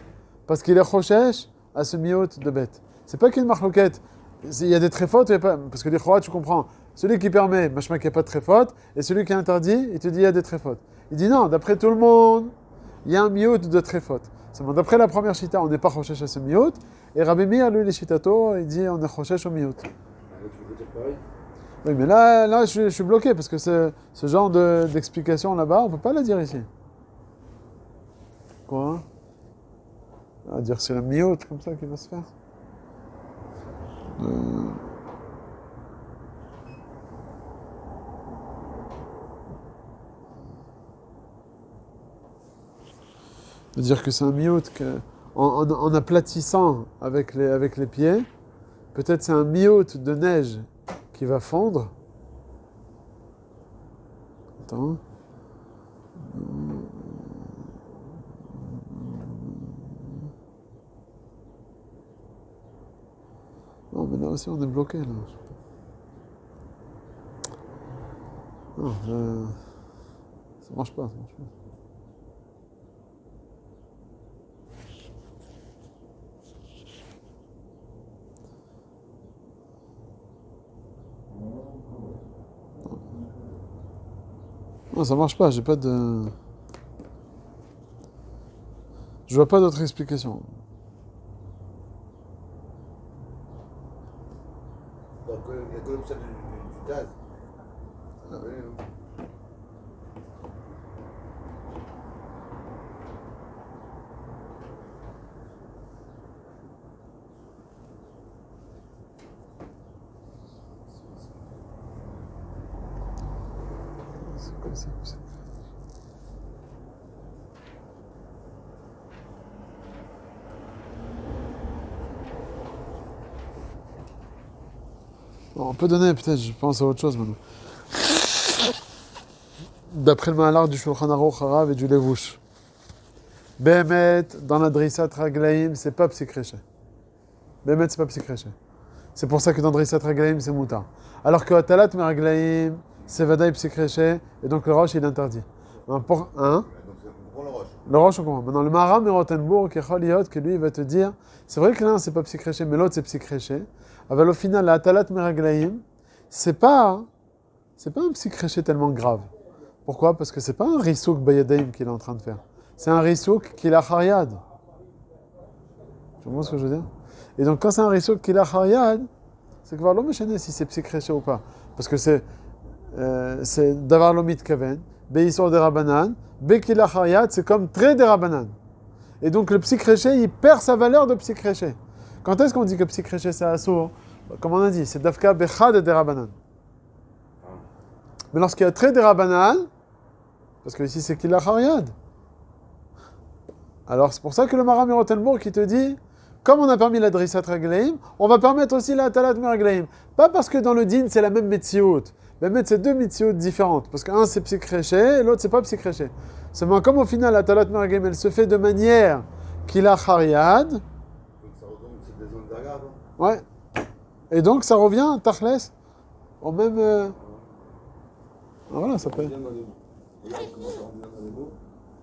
parce qu'il est choshesh à ce miout de bêtes. C'est pas qu'il y a une machloquette, il y a des très fautes, parce que les choix, tu comprends, celui qui permet, machma qu'il n'y a pas de très faute, et celui qui interdit, il te dit il y a des très fautes. Il dit non, d'après tout le monde, il y a un miout de très fautes. Seulement d'après la première chita, on n'est pas choshesh à ce miout, et Rabbi Meir, lui, les chitato, il dit on est choshesh au miout. Tu veux dire pareil? Oui, mais là je suis bloqué, parce que ce genre d'explication là-bas, on ne peut pas la dire ici. Quoi? On va dire c'est la miout comme ça qui va se faire. De dire que c'est un miout en aplatissant avec les pieds, peut-être c'est un miout de neige qui va fondre. Attends. Non, mais là aussi on est bloqué là. Non, ça marche pas. Non, ça marche pas, j'ai pas de... Je vois pas d'autre explication. Donc, il y a comme ça du Taz. Ah oui, hein. C'est comme ça. Bon, on peut donner, peut-être, je pense à autre chose maintenant. D'après le Mahalar du Shulchan Aruch Harav et du Levush. Behemet, dans la Drissat Raglaim, c'est pas psychréché. Behemet, c'est pas psychréché. C'est pour ça que dans Drissat Raglaim, c'est moutar. Alors que Atalat Meraglaim, c'est Vadaï psychréché, et donc le Roche, il interdit. Donc, on prend le roche. Le Roche, on comprend. Maintenant, le Maharam et Rotenbourg, qui est que lui, il va te dire, c'est vrai que l'un, c'est pas psychréché, mais l'autre, c'est psychréché. Alors, au final, la Atalat Meraglaim, c'est pas un psychréché tellement grave. Pourquoi? Parce que c'est pas un risouk bayadaim qu'il est en train de faire. C'est un risouk qu'il a haryad. Tu comprends ce que je veux dire? Et donc, quand c'est un risouk qu'il a haryad, c'est que voir l'homme si c'est psychréché ou pas. Parce que c'est d'avar l'omit kaven, beisor de rabanan, bekila haryad, c'est comme très de rabanan. Et donc, le psychréché, il perd sa valeur de psychréché. Quand est-ce qu'on dit que psychréché, c'est assour? Comme on a dit, c'est dafka bechad de rabanan. Mais lorsqu'il y a très de rabanan, parce que ici c'est qu'il a haryad. Alors c'est pour ça que le Maharam Rotenbourg qui te dit, comme on a permis la Drissat Raglaim, on va permettre aussi la Talat Meraglaim. Pas parce que dans le din c'est la même Metsiout. Mais c'est deux Metsiout différentes. Parce qu'un c'est psychréché et l'autre c'est pas psychréché. Seulement comme au final la Talat Meraglaim elle se fait de manière qu'il a haryad. Donc, ça retombe, c'est des zones d'agave. Ouais. Et donc ça revient, Tachles, au même. Voilà, ça peut être. Regarde comment ça revient dans les mots.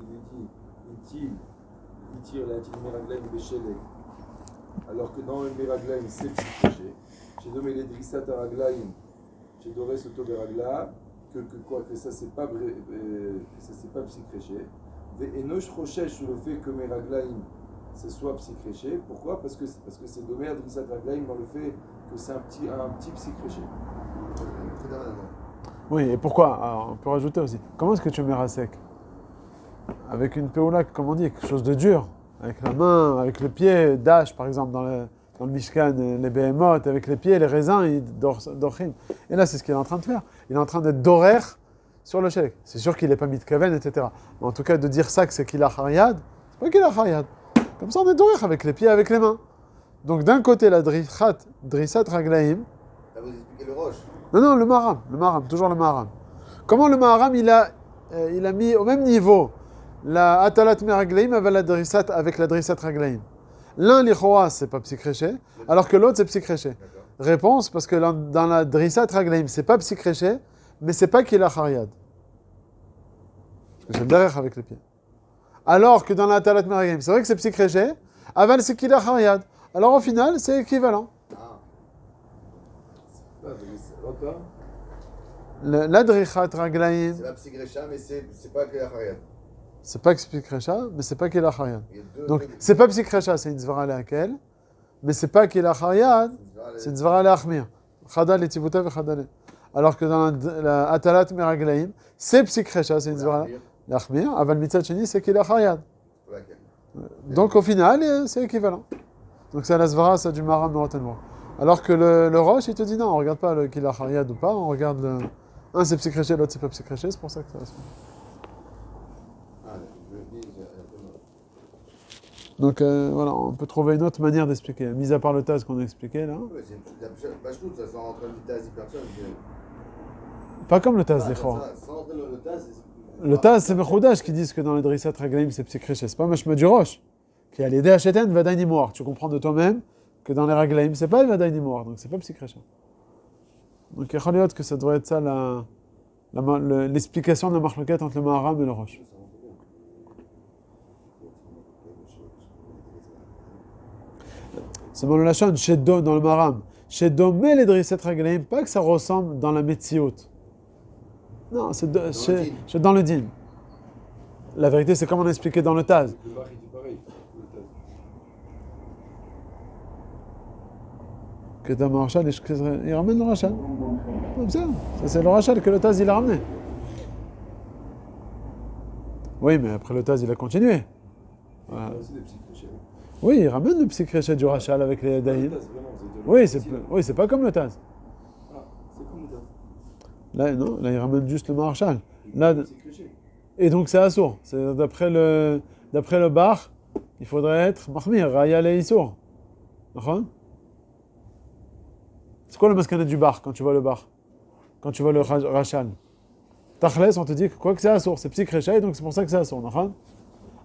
Il dit, il tire la Meraglaim Béchelek. Alors que dans le Meraglaim, c'est psychréché. J'ai nommé les Drissat Raglaim, j'ai doré ce Toberagla, que ça c'est pas psychréché. Et Nosh Rochesh sur le fait que Meraglaim ce soit psychréché. Pourquoi? Parce que c'est dommé à Drissat Raglaim dans le fait que c'est un petit psychréché. Oui, et pourquoi? Alors, on peut rajouter aussi. Comment est-ce que tu mets rasek? Avec une péoula, comme on dit, quelque chose de dur. Avec la main, avec le pied, dash par exemple, dans le Mishkan, les behemoth, avec les pieds, les raisins, ils dorchim. Et là, c'est ce qu'il est en train de faire. Il est en train d'être dorer sur le shek. C'est sûr qu'il n'est pas mitkaven, etc. Mais en tout cas, de dire ça, que c'est qu'il a haryad, c'est pas qu'il a haryad. Comme ça, on est dorer avec les pieds, avec les mains. Donc d'un côté, la drissat raglaim. Là, vous expliquez le roche. Non, le maharam, toujours le maharam. Comment le maharam, il a mis au même niveau la atalat meraglaim avec la drissat raglaim. L'un, l'ikhoa, c'est pas psychréché, alors que l'autre, c'est psychréché. D'accord. Réponse, parce que dans la drissat raglaim, c'est pas psychréché, mais c'est pas qu'il a chariad. Parce que c'est le derrière avec les pieds. Alors que dans la atalat meraglaim, c'est vrai que c'est psychréché, aval, c'est qu'il a chariad. Alors au final, c'est équivalent. Ah, Encore. La drissat raglaim, c'est la psychrécha, mais c'est pas que la chariad. c'est pas psychrécha, mais c'est pas qu'il a chariad. Il y a deux- Donc, deux- c'est pas psychrécha, c'est une zvara laquelle, mais c'est pas qu'il a chariad, c'est une zvara l'achmir. Chadal et tivutav et chadal. Alors que dans la atalat meraglaim, c'est psychrécha, c'est une zvara l'achmir. Aval mitzad sheni, c'est qu'il a chariad. Laquelle? Donc, au final, c'est équivalent. Donc, c'est la zvara, c'est du maram de Rotenbourg. Alors que le roche, il te dit non, on regarde pas qu'il a chariad ou pas, on regarde un c'est psychréché, l'autre c'est pas psychréché, c'est pour ça que ça se fait. Ah, je dis, Donc, voilà, on peut trouver une autre manière d'expliquer, mis à part le tas qu'on a expliqué là. ouais, c'est la page-toute, ça sent rentrer une tasse personne. Pas comme le tas des chors. Sans rentrer le tasse, Le Taz, c'est Mechoudash qui disent que dans le Drissat Raglaim, c'est psychréché. C'est pas Meshma du Roche, qui a l'idée Hacheten, Vadaï Nimoar. Tu comprends de toi-même que dans les Raglaim, c'est pas Vadaï Nimoar, donc c'est pas psychréché. Donc il y a que ça devrait être ça l'explication de la marloquette entre le Maharam et le Roche. C'est dans le Lachon, chez Dom, dans le Maharam. Chez Dom, mais les Drissat Raglaim, pas que ça ressemble dans la Metsiout. Non, c'est dans le din. La vérité, c'est comme on a expliqué dans le Taz. Le bar, il dit pareil. Que dans le Rachal, il ramène le Rachal. Comme ça. Ça, c'est le Rachal que le Taz, il a ramené. Oui, mais après le Taz, il a continué. Voilà. C'est des psychréchés. Oui, il ramène le psychréché du Rachal avec les Daïd. Oui, c'est pas comme le Taz. Ah, c'est comme le tas. Là, non, là, il ramène juste le Marshal. Là, Psychréché. et donc, c'est Assour. C'est d'après le bar, il faudrait être Mahmir, Raya le Issour. D'accord? C'est quoi le mascanet du bar quand tu vois le bar? Quand tu vois le Rachal? Tachles, on te dit que quoi que c'est Assour, c'est psychréché, donc c'est pour ça que c'est Assour. D'accord?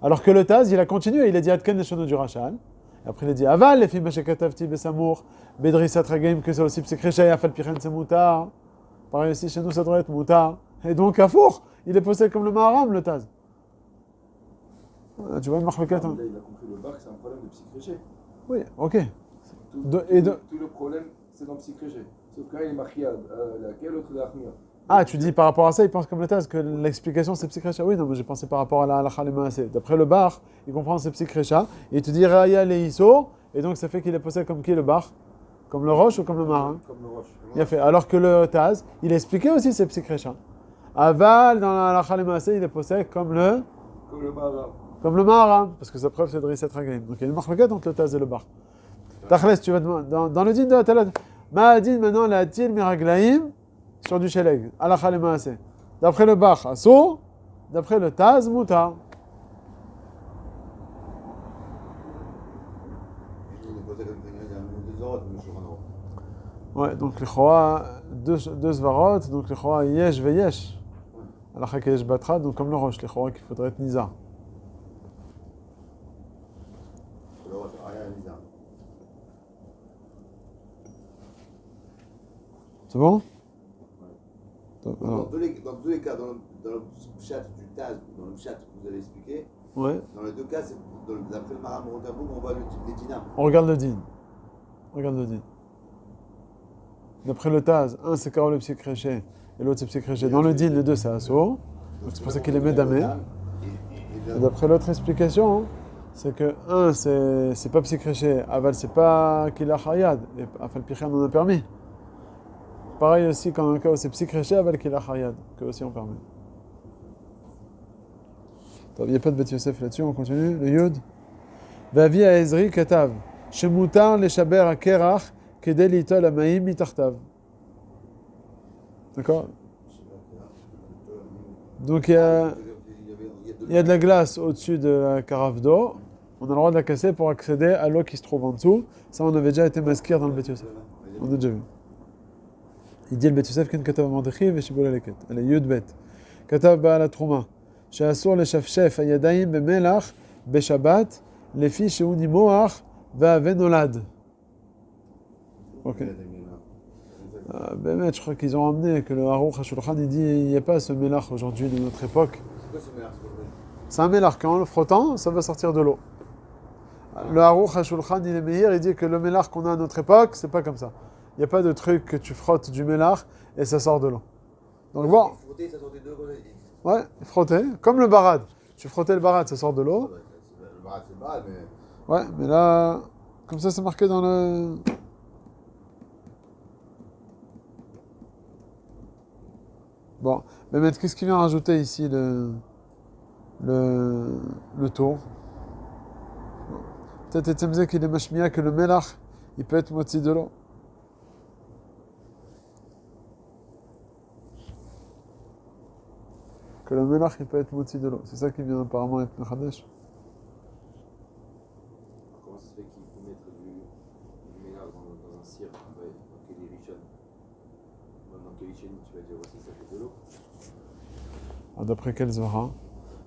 Alors que le Taz, il a continué, il a dit Adken les du Rachal. Et après, il a dit Aval, les filles Meshekatavti Besamour, Bedrissat Ragaim, que c'est aussi psychréché, Afal Pichen, c'est Moutar. Pareil aussi, chez nous, ça devrait être Moutar. Et donc, à Four, il est possédé comme le Maharam, le Taz. Tu vois une marloquette, hein? Là, il a compris le bar, c'est un problème de psychréché. Oui, ok. Tout le problème, c'est dans psychréché. Sauf qu'un, il est marqué à laquelle, l'autre, l'achmir. Ah, tu dis par rapport à ça, il pense comme le Taz, que l'explication c'est psychrécha. Oui, non, mais j'ai pensé par rapport à la halakha le maasé. D'après le bar, il comprend c'est psychrécha. Et il te dit Raya le Iso, et donc ça fait qu'il est possédé comme qui le bar? Comme le roche ou comme le marin? Comme le roche. Il a fait. Alors que le Taz, il a expliqué aussi c'est psychrécha. Aval, dans la halakha le maasé, il est possédé comme le maharam, parce que sa preuve c'est de Risset Raglaim. Donc il y a une marloquette entre le Taz et le bar. Tachles, tu vas dans le din de la Talat. Ma'adin maintenant la Til Miraglaim sur du Sheleg. Halakha le maasé. D'après le bar, Asso. D'après le Taz, Moutar. il est posé comme deux ordres, mais je suis en Ouais, donc les Choa, deux svarot, donc les Choa Yesh ve Yesh. Halakha ke Yesh Batra, donc comme le roche, les Choa qu'il faudrait être Nizar. Le roche, rien à dire. C'est bon? Dans tous les cas, dans le chat du Taz, dans le chat que vous avez expliqué, Ouais. dans les deux cas, d'après le Maharam Rotenbourg, on voit les dinars. On regarde le din. D'après le Taz, un c'est Karol le psychréché et l'autre c'est psychréché. Dans le din, les deux c'est Asso. Donc c'est pour ça qu'il est Médamé. Et d'après l'autre explication, c'est que un c'est pas psychréché, Aval c'est pas qu'il a Chayad, et Afal Pichen en a permis. Pareil aussi quand un cas où c'est psychréché, Aval qu'il a Chayad, que aussi on permet. Il n'y a pas de Beth Yosef là-dessus, on continue. Le Yud. Vavi à Ezri Katav. Shemutar le Shaber à Kerach, Kedel Itol Amaim Mitartav. D'accord? Donc il y a de la glace au-dessus de la carafe d'eau, on a le droit de la casser pour accéder à l'eau qui se trouve en dessous. Ça, on avait déjà été maskir dans le Bet Yosef. On a déjà vu. Il dit le Bet Yosef ken katav Mordechi veshibul aleket. Allez, Yud Bet. Katav ba'al truma. She'asur leshafshef hayadayim bemelach beshabbat lefi shehu nimoach ve'ave nolad. Ok. Je crois qu'ils ont ramené que le Aruch HaShulchan, il dit il n'y a pas ce mélach aujourd'hui de notre époque. C'est quoi ce mélange? C'est un mélach, quand en le frottant, ça va sortir de l'eau. Le Aruch HaShulchan, il est meilleur, il dit que le mélach qu'on a à notre époque, c'est pas comme ça. Il n'y a pas de truc que tu frottes du mélach et ça sort de l'eau. Donc bon, Frotter, ça sortait de l'eau. ouais, frotter, comme le barad. Tu frottais le barad, ça sort de l'eau. Le barat, c'est le barat, mais. Ouais, mais là, comme ça, c'est marqué dans le... Bon, mais maintenant, qu'est-ce qu'il vient rajouter ici, le tour? Peut-être Etzemze qu'il est mashmiya que le melach, il peut être moitié de l'eau. Que le melach, il peut être moitié de l'eau. C'est ça qui vient apparemment être Mechadesh. Comment ça se fait qu'il peut mettre du mélange dans un cire dans Keli Rishon? Dans Keli Sheni, tu vas dire aussi ça fait de l'eau. Ah, d'après quel Zvara?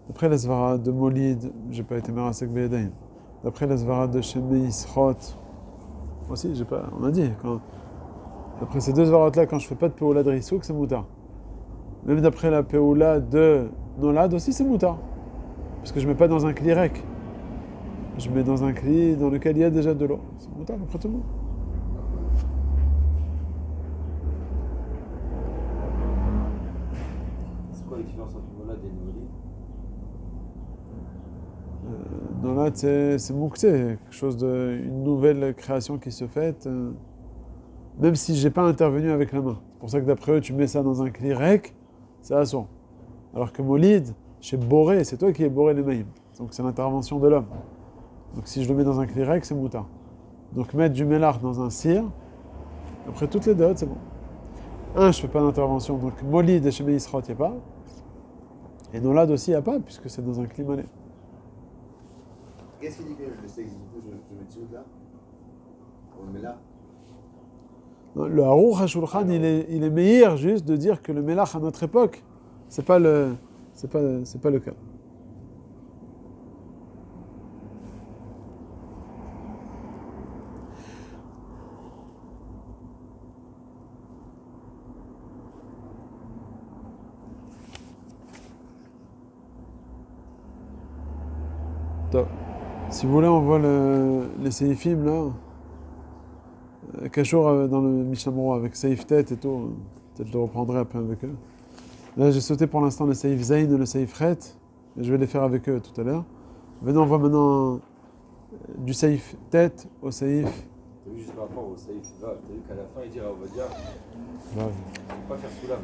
D'après la Zvara de Molid, j'ai pas été Merasek Beyadaim. D'après la Zvara de Shemei Isrot, aussi, j'ai pas. On a dit. D'après ces deux Zvarot-là, quand je fais pas de Peoula de Rissouk, c'est Moutar. Même d'après la Peoula de Nolad aussi, c'est Moutar. Parce que je mets pas dans un cli rec. Je mets dans un cli dans lequel il y a déjà de l'eau. C'est Moutar, après tout le monde. C'est quoi la différence entre Molad et Nolid? Nolad, c'est Mouktsé, quelque chose une nouvelle création qui se fait. Même si j'ai pas intervenu avec la main. C'est pour ça que d'après eux, tu mets ça dans un cli rec, c'est assourd. Alors que Molid, chez Boré, c'est toi qui es Boré les maïm. Donc c'est l'intervention de l'homme. Donc si je le mets dans un cli rec, c'est Moutar. Donc mettre du mélar dans un cire, après toutes les deux, c'est bon. Je fais pas d'intervention. Donc Molid et chez Meisrot, il n'y a pas. Et Nolad aussi, il n'y a pas, puisque c'est dans un cli malais. Qu'est-ce qu'il dit que le sexe, du coup, je mets dessus là? On le met là? Non, le Aruch HaShulchan, il est meilleur juste de dire que le Melach à notre époque, c'est pas le cas. Top. Si vous voulez, on voit les séifim là. Kachour dans le Mishnah Berurah avec Seif Tête et tout. Peut-être je le reprendrai après avec eux. Là, j'ai sauté pour l'instant le Seif Zayn et le Seif Ret. Et je vais les faire avec eux tout à l'heure. Maintenant, on voit maintenant du Seif Tête au Seif. T'as vu juste par rapport au Saïf Vav, t'as vu qu'à la fin il dit on va dire Vav. il ne faut pas faire sous l'âme.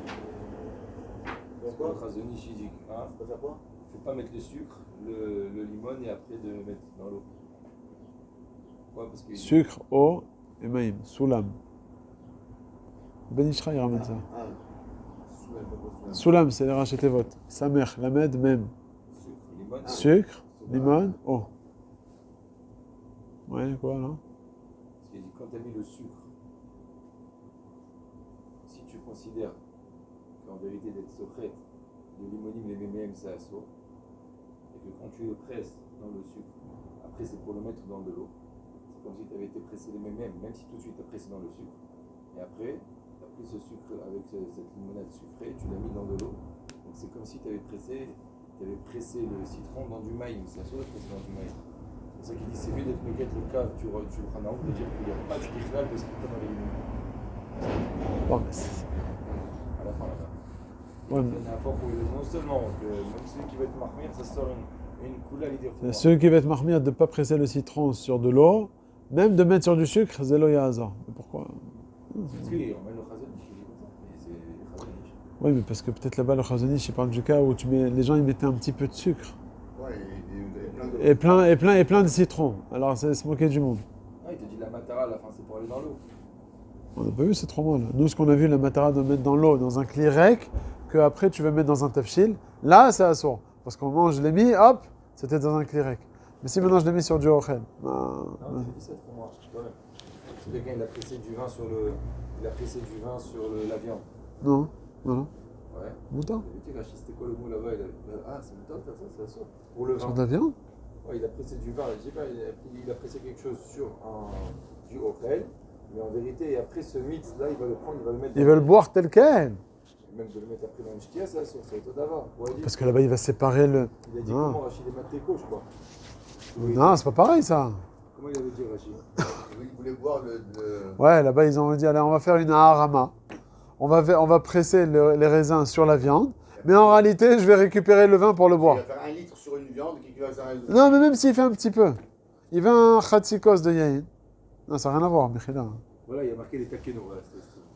Pourquoi? Notre Razonich il dit hein, Faut faire quoi? il ne faut pas mettre le sucre, le limon et après de le mettre dans l'eau. Pourquoi? Parce que Sucre, eau et maïm. Soulam. Ben Ishra, il ramène ça. Ah, Soulam, pas quoi, Soulam. Soulam, c'est les racheter votes. Samer, Lamed, même. sucre, limon, Sucre, limon, eau. Ouais, quoi là? parce qu'il dit quand tu as mis le sucre, si tu considères qu'en vérité d'être secrète, le limonime et le MMM c'est assaut, et que quand tu le presses dans le sucre, après c'est pour le mettre dans de l'eau, c'est comme si tu avais été pressé les MMM, même si tout de suite tu as pressé dans le sucre, et après tu as pris ce sucre avec cette limonade sucrée, tu l'as mis dans de l'eau, donc c'est comme si tu avais pressé le citron dans du maïs, c'est assaut de presser dans du maïs. C'est ça qu'il dit, c'est mieux d'être méquette le cave, tu le prends en haut, de dire qu'il n'y a pas de kéchlal de ce qu'il y a dans les limonades. Bon, mais c'est- À la fin, là. Ouais, Il y en a un fort pour non seulement que même celui qui va être marmire, ça sort une coula à l'idée. mais celui qui va être marmire de ne pas presser le citron sur de l'eau, même de mettre sur du sucre, Zelo Yahazor. Mais pourquoi? Parce qu'on met le chazon, il est comme ça, mais c'est chazonish. Oui, mais parce que peut-être là-bas, le chazonish, il parle du cas où les gens ils mettaient un petit peu de sucre. Ouais, et plein de. Et plein de citron. Alors, c'est se moquer du monde. Ah, il te dit la matara, à la fin, c'est pour aller dans l'eau. On n'a pas vu, c'est trop mal. Nous, ce qu'on a vu, la matara de mettre dans l'eau, dans un cli rec, que après tu vas mettre dans un tafshil, là, c'est assourd. Parce qu'au moment où je l'ai mis, hop, c'était dans un cli rec. Mais si maintenant je l'ai mis sur du ochel. Non, tu dis ça pour moi, quand même. Si quelqu'un il a pressé du vin sur le. Il a pressé du vin sur la viande. Non, non. Ouais. Moutarde. C'était quoi le mot là-bas Ah, c'est moutarde, ça sort. Pour le vin. Sur de la viande? Ouais, il a pressé du vin, je sais pas, il a pressé quelque chose sur du ochel, mais en vérité, après ce mythe là, il va le prendre, il va le mettre. Ils veulent boire tel quel. Même de le mettre après dans une ch'tia, ça, sur cette d'avant. Parce que là-bas, il va séparer le. Il a dit Non. comment Rachid est Matéco, je crois. Non, c'est pas pareil ça. Comment il avait dit Rachid? Il voulait boire le. Ouais, là-bas, ils ont dit allez, on va faire une harama. On va presser les raisins sur la viande. Mais en réalité, je vais récupérer le vin pour le Il boire. va faire 1 litre sur une viande qui va faire un. Non, mais même s'il fait un petit peu. Il veut un khatsikos de yayin. Non, ça n'a rien à voir, Michila. Voilà, il a marqué les takeno. Voilà,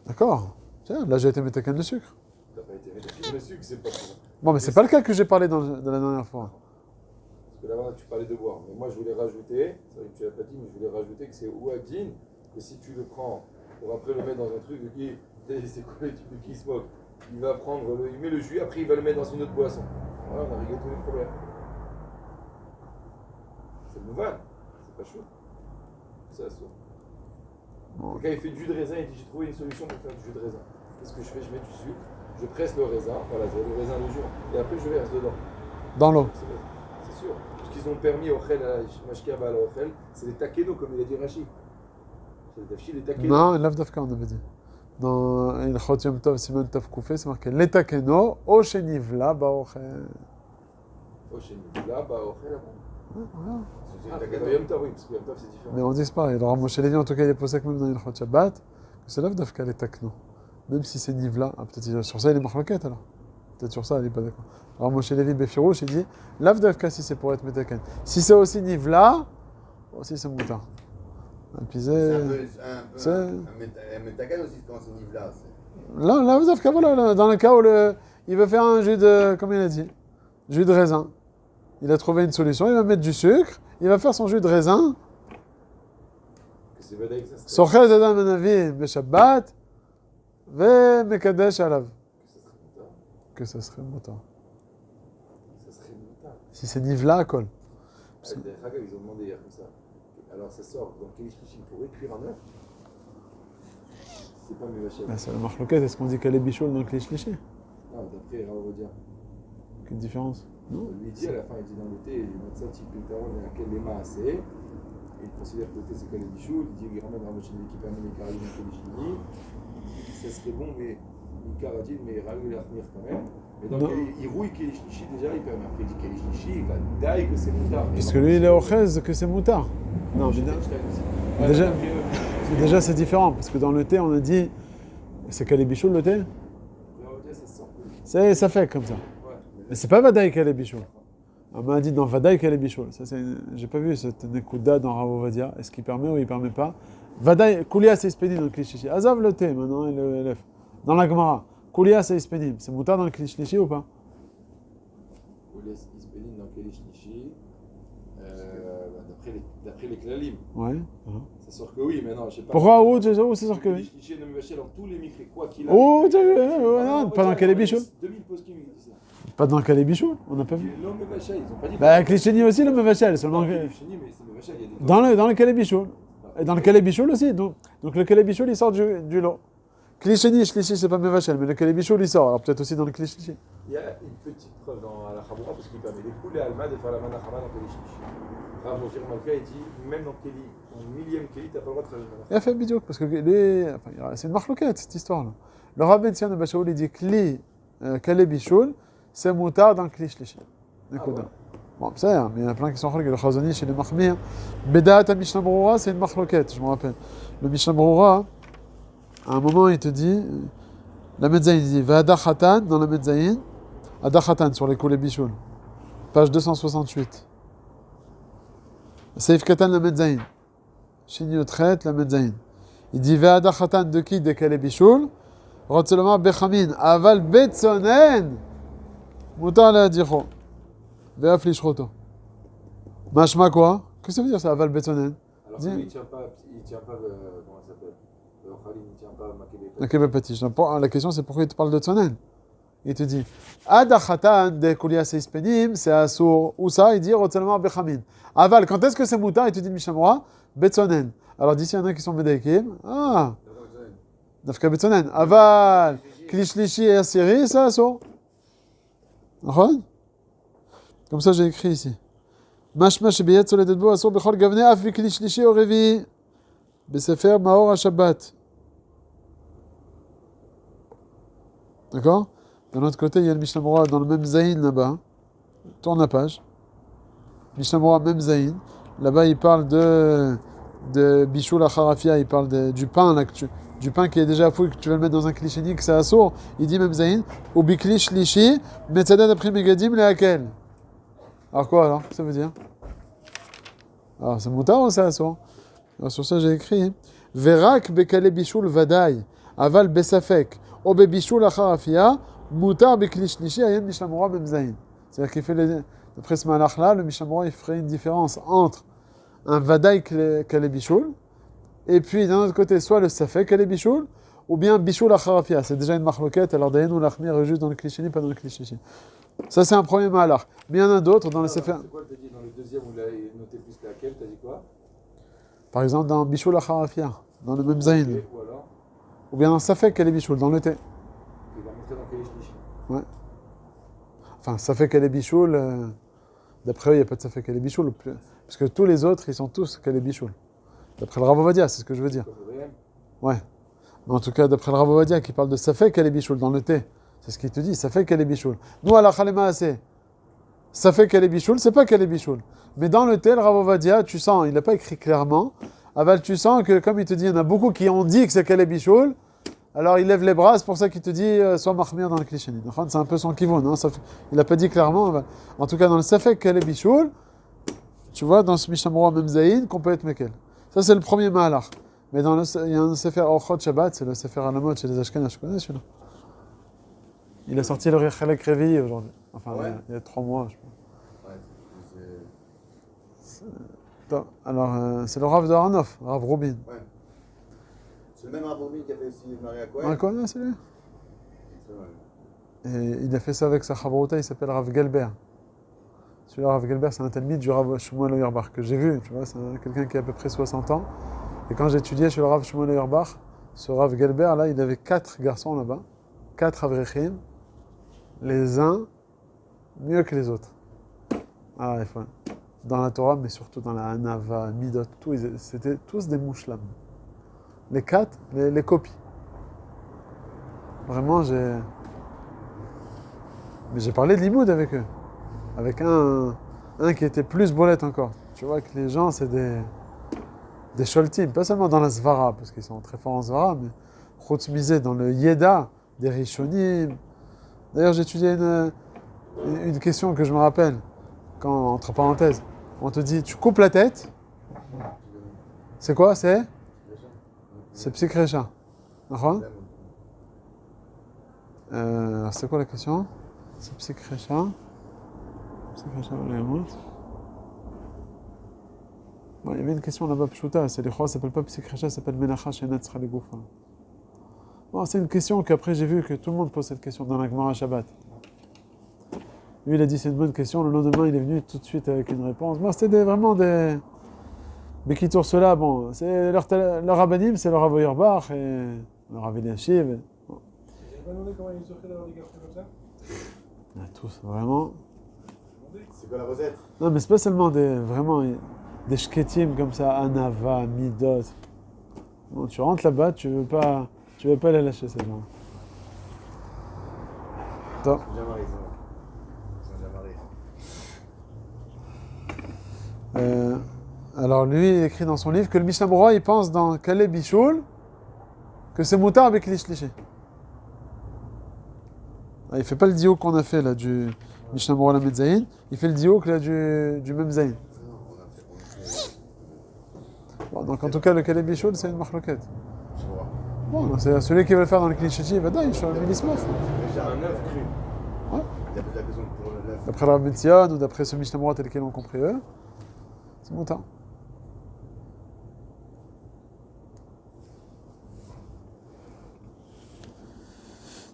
D'accord. Tiens, là, j'ai été mettre de sucre. t'as pas été le sucre, c'est pas pour. Bon, mais c'est pas le cas que j'ai parlé de la dernière fois. Parce que là-bas, tu parlais de boire. Mais moi, je voulais rajouter, c'est vrai que tu l'as pas dit, mais je voulais rajouter que c'est ouadine, que si tu le prends pour après le mettre dans un truc, c'est quoi les types qui se moquent? Il va prendre, il met le jus, après il va le mettre dans une autre boisson. Voilà, on a réglé tous les problèmes. C'est mouval, c'est pas chaud. C'est assaut. Bon. Le gars il fait du jus de raisin, il dit j'ai trouvé une solution pour faire du jus de raisin. Qu'est-ce que je fais? Je mets du sucre, je presse le raisin, voilà, j'ai le raisin de jour, et après je verse dedans. Dans l'eau. C'est sûr. Ce qu'ils ont permis au Khel, à Mashkaba au Khel, c'est les takeno, comme il a dit Rachid. C'est les tafchi, les takeno. Non, l'avdafka, on avait dit. Dans Il Chot Yom Tov, Simon Tov Koufé, c'est marqué l'étakeno, o shenivla, baochel. Oh, chez nous, là, au Khel, Voilà. ah, dans Yom Tov, oui, parce que Yom Tov c'est différent. Mais on dit que c'est pareil. Alors, Moshe Lévi, en tout cas, il est posé que même dans Il Chot Shabbat, que c'est l'avdafka, l'étakeno. Même si c'est nivla, ah, peut-être sur ça, il est marloquette alors. Peut-être sur ça, il n'est pas d'accord. Alors, Moshe Lévi Befirouche, il dit l'avdafka, si c'est pour être metaken. Si c'est aussi nivla, aussi c'est moutard. Et puis C'est c'est. un métacan aussi quand c'est niveau-là. Là, l'avdafka, voilà, là, dans le cas où il veut faire un jus de. Comme il a dit, jus de raisin. Il a trouvé une solution, il va mettre du sucre, il va faire son jus de raisin. Que c'est Vadaïk, ça serait. Sochet Adam Anavi Beshabbat, Ve Mekadesh Alav. Que ça serait Que moutard. ça serait moutard. Ça serait moutard. Si c'est nivla, à col. D'ailleurs, ils ont demandé hier comme ça. Alors ça sort dans quel ishkishim pour cuire un œuf? C'est pas mes vachelles. Ben, c'est la marloquette, est-ce qu'on dit qu'elle est bichoule dans le cliché? Non, d'après Rav Odia. Quelle différence? Non. Lui dit à la fin, il dit dans le thé, il met ça type pétaron et à quel les mains assez. Il considère que le thé c'est qu'elle est bichou. Il dit il ramène Rav Odia qui permet les carabines de l'ishkini. Ça serait bon, mais une caradine, mais Rav il va revenir quand même. Mais donc il rouille Kelishnichi déjà, il permet. Après il dit Kelishnichi, il va daille que c'est moutard. Puisque lui il est au chez que c'est moutard. Non, mais déjà c'est différent, parce que dans le thé on a dit c'est qu'elle est bichoule le thé? Ça fait comme ça. Mais c'est pas Vadaï qu'elle est bichoule. On m'a dit dans Vadaï qu'elle est bichoule. Ça, j'ai pas vu cette Nekuda dans Rav Ovadia. Est-ce qu'il permet ou il permet pas? Vadaï, Koulia c'est ispédim dans le cliché. Azav le thé maintenant et le LF. Dans la Gemara. Koulia c'est ispédim. C'est moutard dans le cliché ou pas? Koulia c'est ispédim dans le cliché. D'après les klalim. Ouais. Ça sort que oui, mais non, je sais pas. Pourquoi où c'est sûr que oui? Cliché nommé Vachel dans tous les micrés, quoi qu'il a. Oh, non, pas dans quel est bichoule? 2000 poskim, il dit ça. Pas dans quel est bichoule, on n'a pas vu. L'homme Vachel, ils ont pas dit. Bah, Cliché aussi, le Mevachel, seulement que. Mais c'est le Vachel, il y a des. Dans le Kalebichoul. Et dans le Kalebichoul aussi. Donc le Kalebichoul, il sort du lot. Cliché, c'est pas Mevachel, mais le Kalebichoul, il sort. Alors peut-être aussi dans le Cliché. Il y a une petite preuve dans la Khaboura parce qu'il permet d'écouler Alma de faire la manachama dans Kéli Shlishi. Rav Josir Malka, il dit même dans Kéli, en millième Kéli, tu n'as pas le droit de faire le manachama. Il a fait bidiouk, parce que c'est une marloquette, cette histoire-là. Le Rabbi Tzion de Bachaoul, il dit Kalebichoul, c'est moutard dans le Cliché. Bon, c'est mais il y en a plein qui sont khalik. Le Khazani chez les Mahmir. Bedaat à Mishnah Broura, c'est une marloquette, je me rappelle. Le Mishnah Broura, à un moment, il te dit, la Medzaïn, il dit, va Adachatan, dans la Medzaïn, Adachatan, sur les coulées bichoul. Page 268. Seif Katan, la Medzaïn. Shinyo traite, la Medzaïn. Il dit, va Adachatan, de qui, de quel bichoul? Rotzeloma Bechamin, aval Betsonen, Moutar la Dicho. Ve'af lishroto. Mashma quoi? Qu'est-ce que ça veut dire ça, aval Betsonen? Alors lui, il tient pas, comment ça s'appelle? Le Khalim, il tient pas Makébé. Makébé Petit. La question c'est pourquoi il te parle de Tsonen? il te dit Ad achatan de kulia seispenim, c'est assour. Ou ça, il dit Rotzelmar bechamin. Aval, quand est-ce que c'est moutar? Il te dit Mishamora, betsonen. Alors d'ici, il y en a qui sont médaïkim. Ah, dafka betsonen. Aval, klishlishi et asiri, c'est assour. Comme ça, j'ai écrit ici. Mashma shebiyet soledet bo assour bechol gavne af klishlishi au revi. Besefer maor ha-shabbat. D'accord? De l'autre côté, il y a le Mishnah Mora dans le même Zayin là-bas. Tourne la page. Mishnah Mora, même Zayin. Là-bas, il parle de Bishul Acharafia, il parle du pain, là, du pain qui est déjà fouillé, que tu vas le mettre dans un cliché que c'est assour. Il dit même Zayin. Ou Biklish Lishi, Metzadat après Megadim, lequel? Alors quoi alors? Ça veut dire? Alors c'est moutar ou c'est assour? Alors sur ça, j'ai écrit Verak Bekale Bishul Vadai, Aval Besafek, Obe Bishul Acharafia. Moutar beklish lishi ayem Mishnah Mora même zayin. C'est-à-dire qu'il fait d'après ce malach-là, le Mishnah Mora il ferait une différence entre un vadaï kale bishul et puis d'un autre côté soit le safek kale bishul ou bien bishul acharafia. C'est déjà une marloquette. Alors d'ailleurs nous l'achmir juste dans le cliché pas dans le cliché. Ça c'est un premier malach. Mais il y en a d'autres dans le sefer. C'est quoi t'as dit dans le deuxième où il a noté plus laquelle? T'as dit quoi? Par exemple dans bishul acharafia, dans le même zayin. Ou alors? Ou bien dans safek kale bishul, dans le thé. Il va montrer dans quel Lishi. Ouais. Enfin, Safek Kale Bichoul, d'après eux, il n'y a pas de Safek Kale Bichoul. Parce que tous les autres, ils sont tous Kale Bichoul. D'après le Rav Ovadia, c'est ce que je veux dire. Ouais. Mais en tout cas, d'après le Rav Ovadia, qui parle de Safek Kale Bichoul dans le thé, c'est ce qu'il te dit, Safek Kale Bichoul. Nous, à la Khalema, c'est Safek Kale Bichoul, c'est pas Kale Bichoul. Mais dans le thé, le Rav Ovadia, tu sens, il n'a pas écrit clairement. Aval, tu sens que, comme il te dit, il y en a beaucoup qui ont dit que c'est Kale Bichoul. Alors il lève les bras, c'est pour ça qu'il te dit sois mahmir dans le cliché. C'est un peu son kivoun, hein, il n'a pas dit clairement. En tout cas, dans le Safek Kale Bichoul, tu vois, dans ce Mishnah Mora même Zayin, qu'on peut être Mekel. Ça, c'est le premier Mahalach. Mais il y a un Sefer Orchot Shabbat, c'est le Sefer Alamot chez les Ashkenaz, je connais celui-là. Il a sorti le Rechalek Revi aujourd'hui. Enfin, ouais. Il y a 3 mois, je pense. Ouais, alors, c'est le Rav de Arnof, Rav Rubin. Ouais. C'est le même Rav Rubin qui a fait aussi Maria Cohen. Maria Cohen, c'est lui. Et il a fait ça avec sa Chabrouta, il s'appelle Rav Gelber. Celui-là, Rav Gelber, c'est un talmid du Rav Shmuel Auerbach que j'ai vu, tu vois, c'est quelqu'un qui a à peu près 60 ans. Et quand j'ai étudié chez le Rav Shmuel Auerbach, ce Rav Gelber, là, il avait 4 garçons là-bas, 4 avrechim, les uns mieux que les autres. Ah, il faut... Dans la Torah, mais surtout dans la Hanava, Midot, tout, c'était tous des mouchlam. Les 4, les copies. Vraiment, Mais j'ai parlé de limoud avec eux. Avec un qui était plus bolette encore. Tu vois que les gens, c'est des sholtim. Pas seulement dans la svara, parce qu'ils sont très forts en svara, mais chutz misé dans le yeda des rishonim. D'ailleurs, j'ai étudié une question que je me rappelle, entre parenthèses. On te dit, tu coupes la tête. C'est quoi? C'est psychrécha. C'est quoi la question? C'est psychrécha. Bon, il y avait une question là-bas, Pshuta. C'est les rois, ça s'appelle pas psychrécha, ça s'appelle menacha shenat sralegoufa. Bon, c'est une question qu'après j'ai vu que tout le monde pose cette question dans la Gemara Shabbat. Lui, il a dit c'est une bonne question. Le lendemain, il est venu tout de suite avec une réponse. Moi, c'était vraiment des. Mais qui tournent cela, bon, c'est leur rabbanim, c'est leur Rav Auerbach et leur Rav Eliashiv. Bon. Tu n'as pas demandé comment ils ont fait d'avoir des garçons comme ça? Tous, vraiment. C'est quoi la recette? Non, mais c'est pas seulement des shketim comme ça, Anava, Midot. Bon, tu rentres là-bas, tu veux pas les lâcher, ces gens. Attends. Alors lui, il écrit dans son livre que le Mishnah Mora, il pense dans Kale Bichoul que c'est moutar avec l'ishliché. Il fait pas le diok qu'on a fait là du Mishnah Mora la Medzaïn, il fait le diok là du même Zayn. Bon, donc en tout cas le Kale Bichoul c'est une marloquette. Bon, c'est celui qui veut le faire dans le cliché, il va dire, il change l'ismas. C'est un œuf cru. Ouais. Il y a peut-être besoin pour l'œuf. D'après la Metzion ou d'après ce Mishnah Mora tel qu'ils l'ont compris eux, c'est moutar.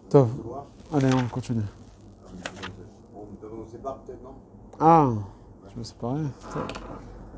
Tov. Allez, on continue. On sépare peut-être, non? Ah, je me séparer.